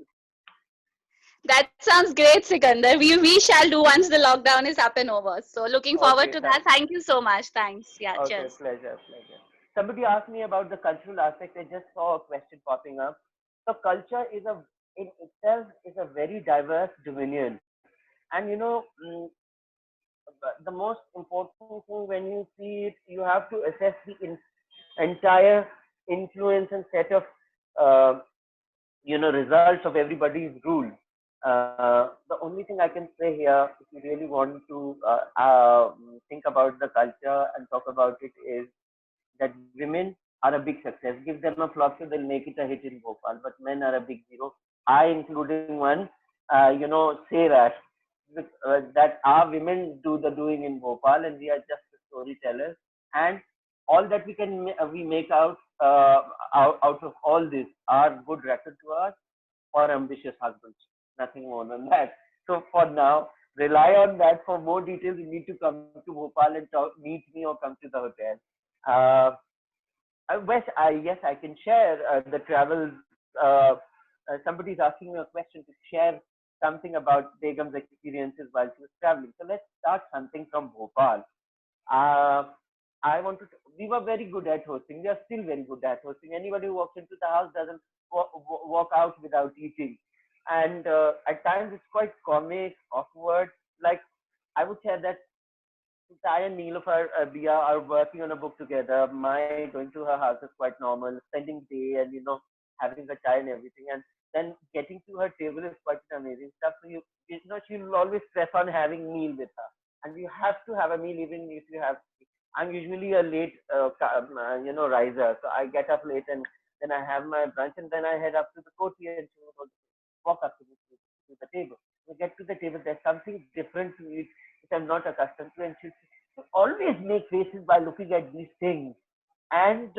That sounds great, Sikandar. We shall do once the lockdown is up and over. So looking forward Okay, to that. thanks. Thank you so much. Thanks. Yeah, Okay, cheers. pleasure, pleasure. Somebody asked me about the cultural aspect. I just saw a question popping up. So culture is in itself is a very diverse dominion, and the most important thing when you see it, you have to assess the entire influence and set of uh, results of everybody's rule. The only thing I can say here, if you really want to think about the culture and talk about it, is that women are a big success. Give them a flop show, they'll make it a hit in Bhopal. But men are a big zero. I, including one, say that our women do the doing in Bhopal, and we are just the storytellers. And all that we make out of all this are good record to us or ambitious husbands. Nothing more than that. So for now, rely on that. For more details, you need to come to Bhopal and meet me or come to the hotel. Uh, yes, I can share the travel. Somebody's asking me a question to share something about Begam's experiences while she was traveling. So let's start something from Bhopal. Uh, I want to. We were very good at hosting. We are still very good at hosting. Anybody who walks into the house doesn't walk out without eating, and at times it's quite comic, awkward. Like I would say that I and Neelufar Bia are working on a book together. My going to her house is quite normal, spending day and having a chai and everything, and then getting to her table is quite an amazing stuff. So she'll always stress on having meal with her, and you have to have a meal even if you have. I'm usually a late, riser, so I get up late and then I have my brunch and then I head up to the courtyard and she would walk up to the table. We get to the table, there's something different to it which I'm not accustomed to, and she always make faces by looking at these things. And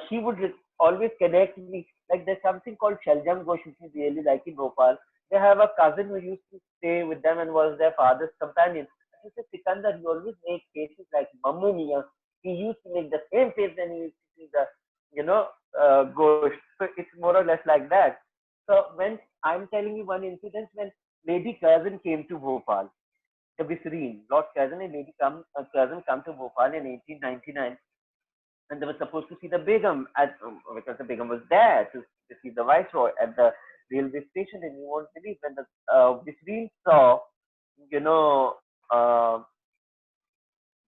she would always connect me. Like there's something called Shaljam Ghosh, which is really like in Bhopal. They have a cousin who used to stay with them and was their father's companion. She said, Sikandar, you always make faces like Mammu Mia. He used to make the same face when he used to see the, Ghosh. So it's more or less like that. So when I'm telling you one incident when Lady Cousin came to Bhopal, the Visreen, Lord Curzon and Lady Curzon come to Bhopal in 1899, and they were supposed to see the Begum because the Begum was there to see the Viceroy at the railway station. And you won't believe when the Visreen saw, you know,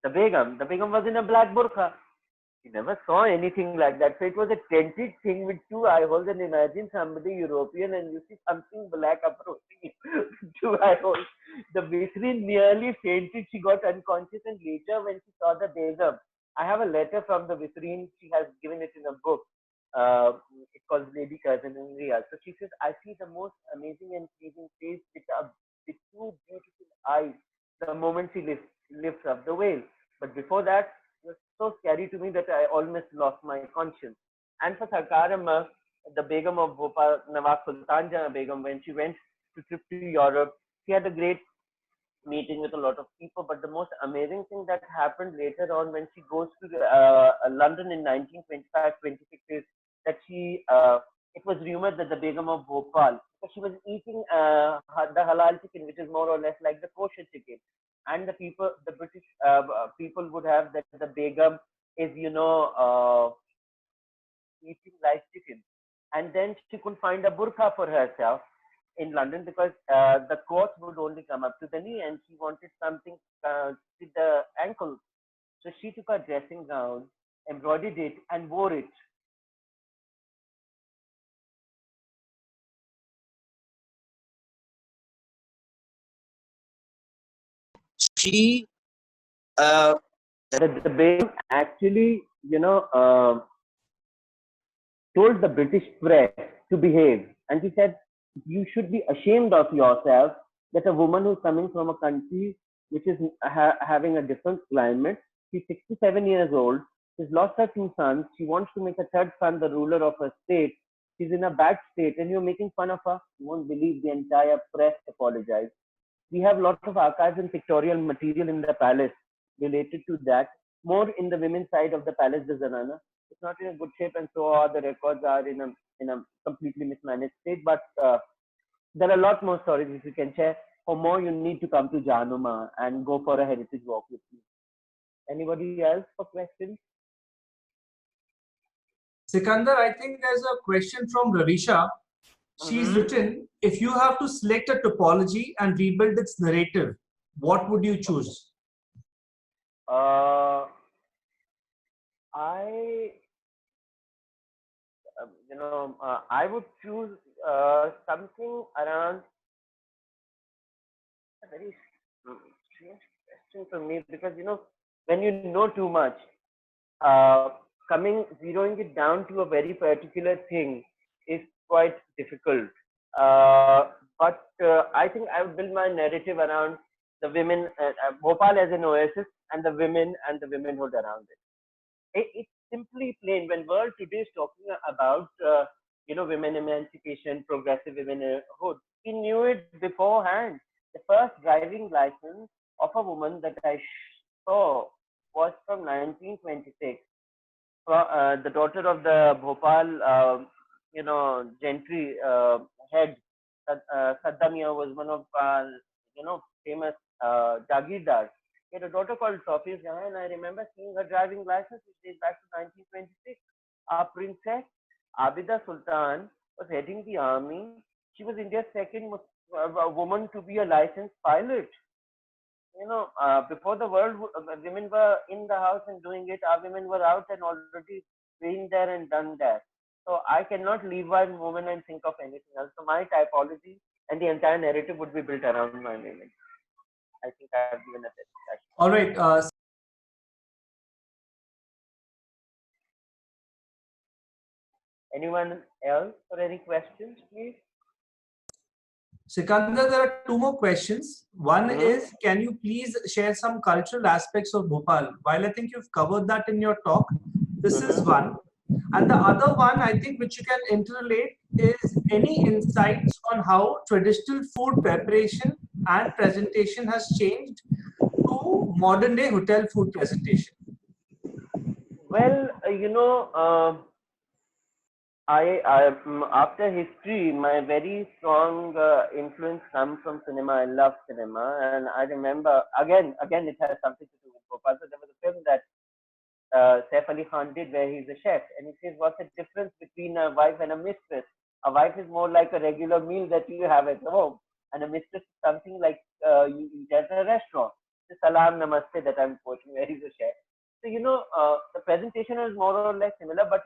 the Begum was in a black burqa. He never saw anything like that. So it was a tented thing with two eye holes. And imagine somebody European and you see something black approaching you with two eye holes. The Visri nearly fainted. She got unconscious. And later, when she saw the Begum, I have a letter from the Visri. She has given it in a book. It's called Lady Cousin in Real. So she says, I see the most amazing and pleasing face with two beautiful eyes the moment she lifts up the veil. But before that, was so scary to me that I almost lost my conscience. And for Sarkar Amma, the Begum of Bhopal, Nawab Sultan Jana Begum, when she went to trip to Europe, she had a great meeting with a lot of people. But the most amazing thing that happened later on when she goes to London in 1925-26 is that it was rumored that the Begum of Bhopal, she was eating the halal chicken, which is more or less like the kosher chicken. And the British people would have that the Begum is, eating live chicken. And then she couldn't find a burqa for herself in London because the coat would only come up to the knee and she wanted something with the ankle. So she took her dressing gown, embroidered it, and wore it. She, the Begum actually, told the British press to behave. And he said, you should be ashamed of yourself that a woman who's coming from a country which is having a different climate, she's 67 years old, she's lost her two sons, she wants to make a third son the ruler of her state, she's in a bad state, and you're making fun of her. You won't believe the entire press apologized. We have lots of archives and pictorial material in the palace related to that. More in the women's side of the palace, the Zanana. It's not in a good shape, and so the records are in a completely mismanaged state. But There are a lot more stories which you can share. For more, you need to come to Januma and go for a heritage walk with me. Anybody else for questions? Sikandar, I think there's a question from Ravisha. She's written, if you have to select a topology and rebuild its narrative, what would you choose? I I would choose something around a very strange question for me, because when you know too much, zeroing it down to a very particular thing is quite difficult. But I think I would build my narrative around the women, Bhopal as an oasis, and the women and the womenhood around it. It's simply plain. When world today is talking about women emancipation, progressive womenhood, we knew it beforehand. The first driving license of a woman that I saw was from 1926. The daughter of the Bhopal, gentry head, Saddam Mia, was one of famous Jagirdars. He had a daughter called Tawfiq Jahan, and I remember seeing her driving license, which dates back to 1926. Our princess Abida Sultan was heading the army. She was India's second woman to be a licensed pilot. Before the world, women were in the house and doing it. Our women were out and already been there and done that. So I cannot leave one woman and think of anything else. So my typology and the entire narrative would be built around my women. I think I have given a bit. All right. Anyone else or any questions, please? Sikandar, there are two more questions. One is, can you please share some cultural aspects of Bhopal? While I think you've covered that in your talk, this is one. And the other one, I think, which you can interrelate, is any insights on how traditional food preparation and presentation has changed to modern day hotel food presentation? Well, after history, my very strong influence comes from cinema. I love cinema, and I remember again, it has something to do with Bhopal. So there was a film that Saif Ali Khan did where he's a chef, and he says, "What's the difference between a wife and a mistress? A wife is more like a regular meal that you have at home, and a mistress is something like you eat at a restaurant." The salam namaste that I'm quoting where he's a chef. So the presentation is more or less similar, but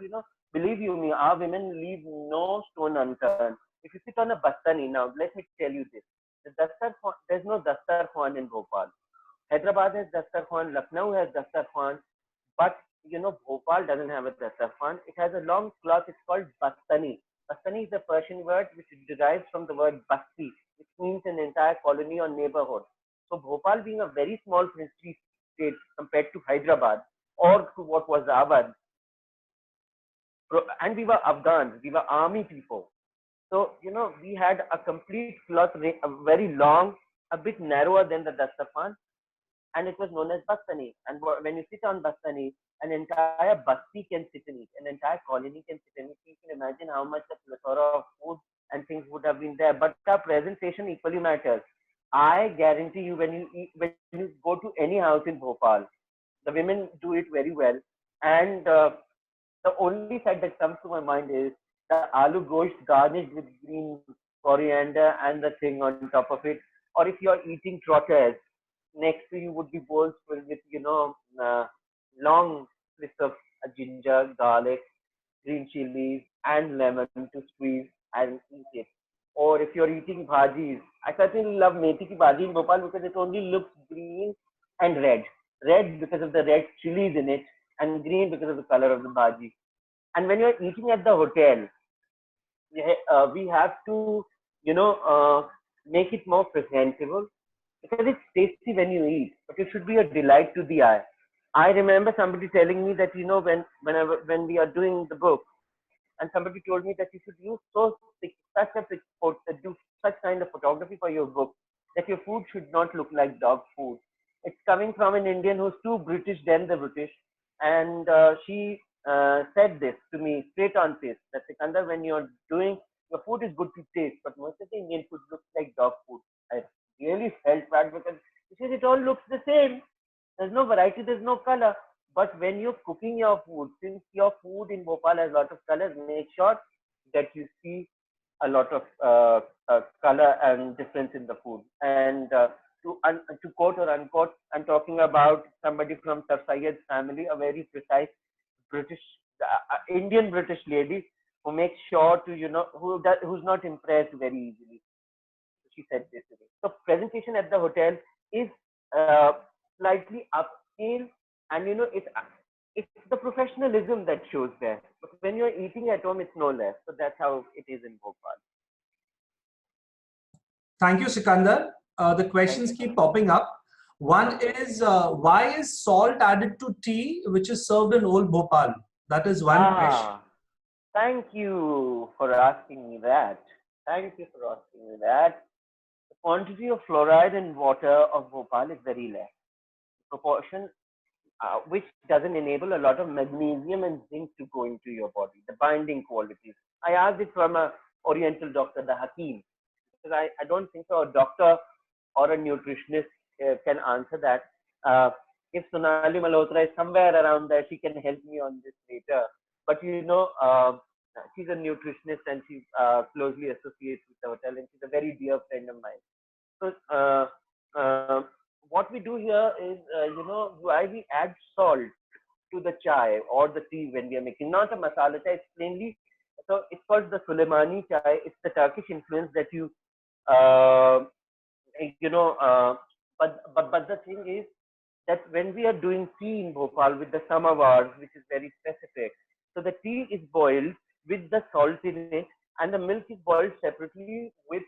believe you me, our women leave no stone unturned. If you sit on a bastani now, let me tell you this: there's no dastarkhan in Bhopal. Hyderabad has dastarkhan, Lucknow has dastarkhan, but Bhopal doesn't have a dastarkhan. It has a long cloth. It's called bastani. Bastani is a Persian word which derives from the word basti, which means an entire colony or neighborhood. So Bhopal, being a very small princely state compared to Hyderabad or to what was Awadh, and we were Afghans, we were army people. So we had a complete cloth, very long, a bit narrower than the dastarkhan, and it was known as bastani. And when you sit on bastani, an entire basti can sit in it, an entire colony can sit in it. You can imagine how much the plethora of food and things would have been there. But the presentation equally matters. I guarantee you, when you go to any house in Bhopal, the women do it very well. And the only side that comes to my mind is the aloo gosht garnished with green coriander and the thing on top of it. Or if you're eating trotters, next to you would be bowls filled with long slips of ginger, garlic, green chilies, and lemon to squeeze and eat it. Or if you're eating bhajis, I certainly love methi ki bhaji in Bhopal because it only looks green and red. Red because of the red chilies in it, and green because of the color of the bhaji. And when you're eating at the hotel, we have to, make it more presentable because it's tasty when you eat, but it should be a delight to the eye. I remember somebody telling me that when we are doing the book, and somebody told me that you should use do such kind of photography for your book that your food should not look like dog food. It's coming from an Indian who's too British than the British, and she said this to me straight on face that Sikandar, when you're doing your food is good to taste, but most of the Indian food looks like dog food. I really felt bad because it all looks the same. There's no variety, there's no color. But when you're cooking your food, since your food in Bhopal has a lot of colors, make sure that you see a lot of color and difference in the food. And to quote or unquote, I'm talking about somebody from Sir Syed's family, a very precise British, Indian British lady who makes sure to, who's not impressed very easily. She said this to me. So presentation at the hotel is uh, slightly upscale, and it's the professionalism that shows there. But when you're eating at home, it's no less. So that's how it is in Bhopal. Thank you, Sikandar. The questions keep popping up. One is, why is salt added to tea which is served in Old Bhopal? That is one question. Thank you for asking me that. Thank you for asking me that. The quantity of fluoride in water of Bhopal is very less. Proportion, which doesn't enable a lot of magnesium and zinc to go into your body, the binding qualities. I asked it from a Oriental doctor, the Hakim, because I don't think so a doctor or a nutritionist can answer that. If Sonali Malhotra is somewhere around there, she can help me on this later. But she's a nutritionist and she closely associates with the hotel, and she's a very dear friend of mine. So what we do here is, why we add salt to the chai or the tea when we are making, not a masala chai, it's plainly, so it's called the Suleimani chai. It's the Turkish influence that you, but the thing is that when we are doing tea in Bhopal with the samavars, which is very specific, so the tea is boiled with the salt in it, and the milk is boiled separately with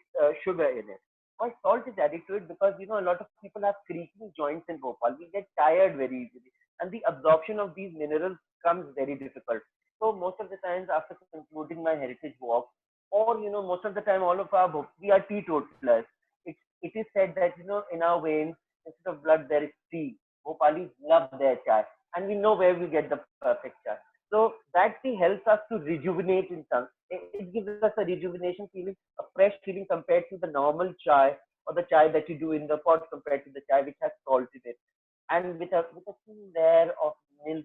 sugar in it. Why salt is added to it? Because a lot of people have creaking joints in Bhopal. We get tired very easily, and the absorption of these minerals comes very difficult. So most of the times after concluding my heritage walk, or most of the time all of we are teetotalers. It is said that in our veins instead of blood there is tea. Bhopalis love their chai, and we know where we get the perfect chai. So that tea helps us to rejuvenate in some. It gives us a rejuvenation feeling, a fresh feeling compared to the normal chai or the chai that you do in the pot compared to the chai which has salt in it, and with a thin layer of milk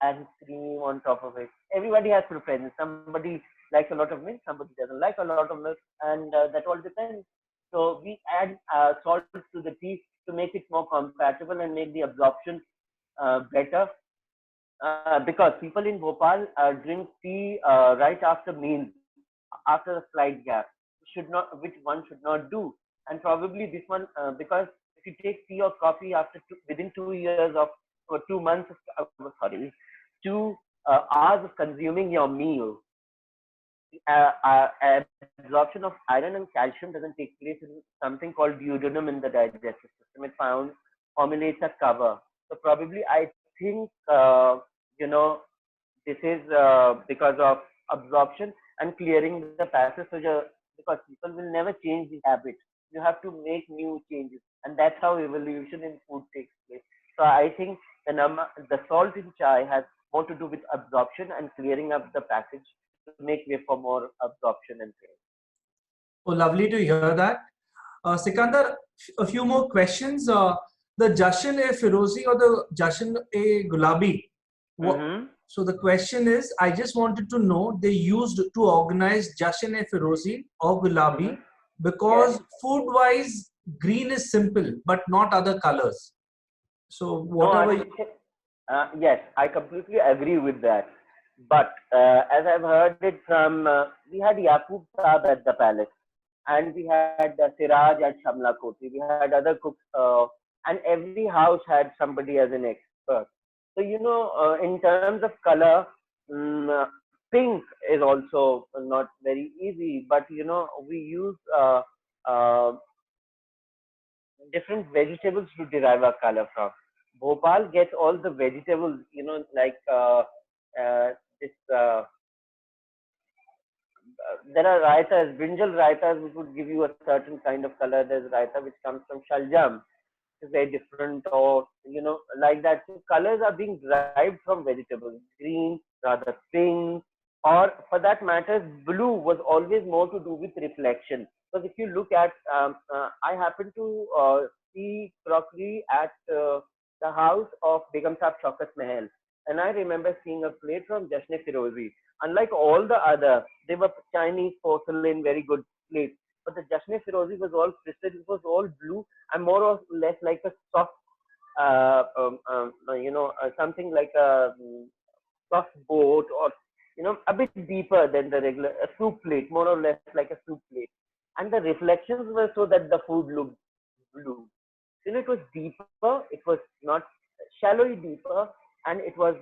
and cream on top of it. Everybody has preference. Somebody likes a lot of milk, somebody doesn't like a lot of milk, and that all depends. So we add salt to the tea to make it more compatible and make the absorption better. Because people in Bhopal drink tea right after meals, after a slight gap, which one should not do. And probably this one, because if you take tea or coffee within 2 years of, or 2 months, sorry, 2 hours of consuming your meal, absorption of iron and calcium doesn't take place in something called duodenum in the digestive system. It formulates a cover. So probably I think this is because of absorption and clearing the passage. Because people will never change the habit. You have to make new changes, and that's how evolution in food takes place. So I think the salt in chai has more to do with absorption and clearing up the passage to make way for more absorption and training. Oh, lovely to hear that. Sikandar, a few more questions. The Jashan-e-Firozi or the Jashan-e-Gulabi. So the question is, I just wanted to know, they used to organize Jashan-e-Firozi or Gulabi because food-wise, green is simple, but not other colors. So whatever. Yes, I completely agree with that. But as I've heard it from, we had Yaqub Saab at the palace, and we had Siraj at Shamla Koti. We had other cooks, and every house had somebody as an expert. So, in terms of color, pink is also not very easy, but, we use different vegetables to derive our color from. Bhopal gets all the vegetables, like this. There are raitas, brinjal raitas, which would give you a certain kind of color. There's raita which comes from shaljam, which is very different, or like that. So colors are being derived from vegetables, green, rather pink, or for that matter, blue was always more to do with reflection. Because if you look at, I happen to see crockery at the house of Begum Sahib Shaukat Mahal. And I remember seeing a plate from Jashn-e-Firozi. Unlike all the other, they were Chinese porcelain, very good plates. But the Jashn-e-Firozi was all crystal, it was all blue and more or less like a soft, something like a soft boat, or a bit deeper than the regular a soup plate, more or less like a soup plate. And the reflections were so that the food looked blue. It was deeper, it was not shallowly deeper, and it was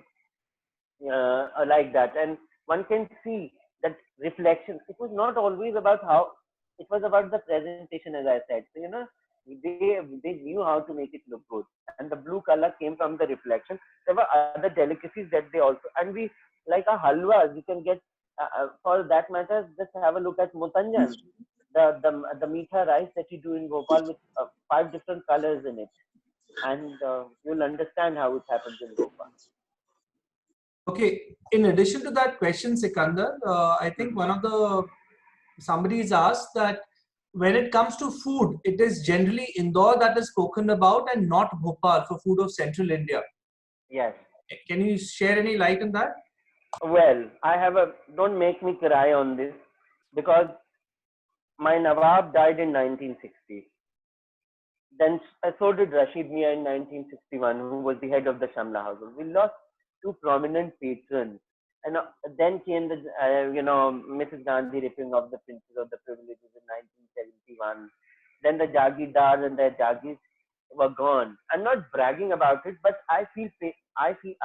like that. And one can see that reflection. It was not always about how, it was about the presentation, as I said. So, they knew how to make it look good. And the blue color came from the reflection. There were other delicacies that they also, and we, like a halwa, you can get, for that matter, just have a look at mutanjan, the meetha rice that you do in Bhopal with 5 different colors in it. And you'll understand how it happens in Bhopal. Okay, in addition to that question, Sikandar, I think somebody's asked that when it comes to food, it is generally Indore that is spoken about and not Bhopal for food of central India. Yes. Can you share any light on that? Well, don't make me cry on this, because my Nawab died in 1960. Then so did Rashid Mia in 1961, who was the head of the Shamla household. We lost 2 prominent patrons. And then came the, Mrs. Gandhi ripping off the Princes of the Privileges in 1971. Then the Jagirdars and their Jagis were gone. I'm not bragging about it, but I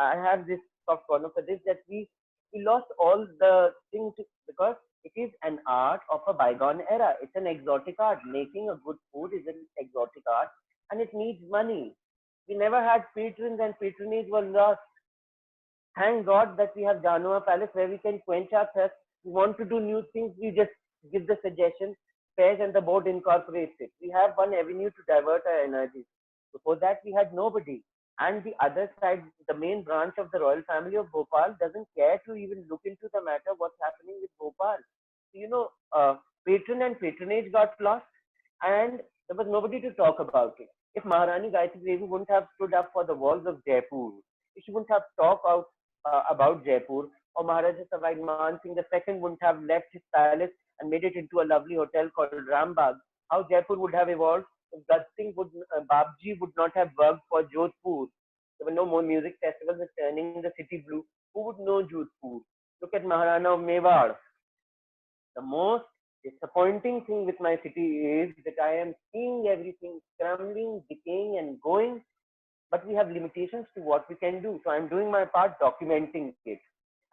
have this soft corner for this, that we lost all the things, because it is an art of a bygone era. It's an exotic art. Making a good food is an exotic art, and it needs money. We never had patrons, and patronage was lost. Thank God that we have Janua Palace, where we can quench our thirst. We want to do new things, we just give the suggestion, fairs, and the board incorporates it. We have one avenue to divert our energies. Before that, we had nobody. And the other side, the main branch of the royal family of Bhopal doesn't care to even look into the matter, what's happening with Bhopal. Patron and patronage got lost, and there was nobody to talk about it. If Maharani Gayatri Devi wouldn't have stood up for the walls of Jaipur, if she wouldn't have talked out about Jaipur, or Maharaja Savai Man Singh II wouldn't have left his palace and made it into a lovely hotel called Rambagh, how Jaipur would have evolved. If Babji would not have worked for Jodhpur, there were no more music festivals turning the city blue. Who would know Jodhpur? Look at Maharana of Mewar. The most disappointing thing with my city is that I am seeing everything crumbling, decaying, and going, but we have limitations to what we can do. So I'm doing my part, documenting it,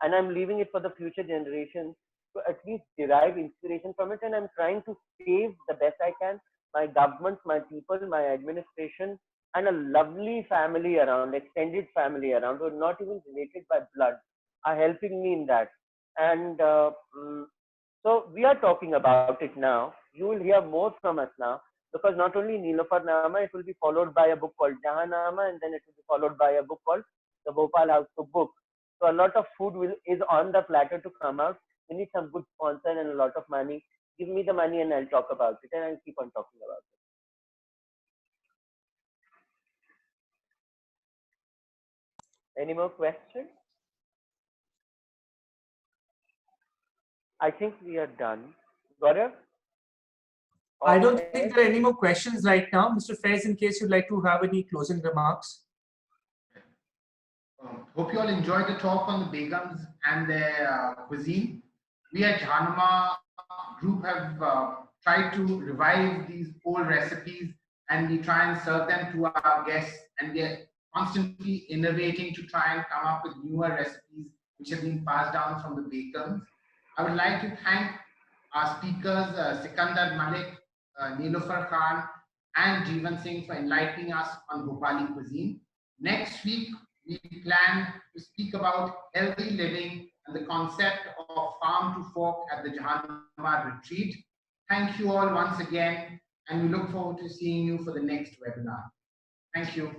and I'm leaving it for the future generations to at least derive inspiration from it. And I'm trying to save the best I can. My government, my people, my administration, and a lovely family around, extended family around, who are not even related by blood, are helping me in that. And so we are talking about it now. You will hear more from us now, because not only Nilofar Nama, it will be followed by a book called Jahanama, and then it will be followed by a book called the Bhopal House Cookbook. So a lot of food is on the platter to come out. We need some good sponsor and a lot of money. Give me the money and I'll talk about it, and I'll keep on talking about it. Any more questions? I think we are done. Gaurav? I don't think there are any more questions right now. Mr. Faiz, in case you'd like to have any closing remarks. Hope you all enjoyed the talk on the Begums and their cuisine. We at Jhanuma Group have tried to revive these old recipes, and we try and serve them to our guests, and we are constantly innovating to try and come up with newer recipes which have been passed down from the Begums. I would like to thank our speakers, Sikandar Malik, Nilofar Khan, and Jeevan Singh, for enlightening us on Bhopali cuisine. Next week, we plan to speak about healthy living and the concept of farm to fork at the Jhanuma retreat. Thank you all once again, and we look forward to seeing you for the next webinar. Thank you.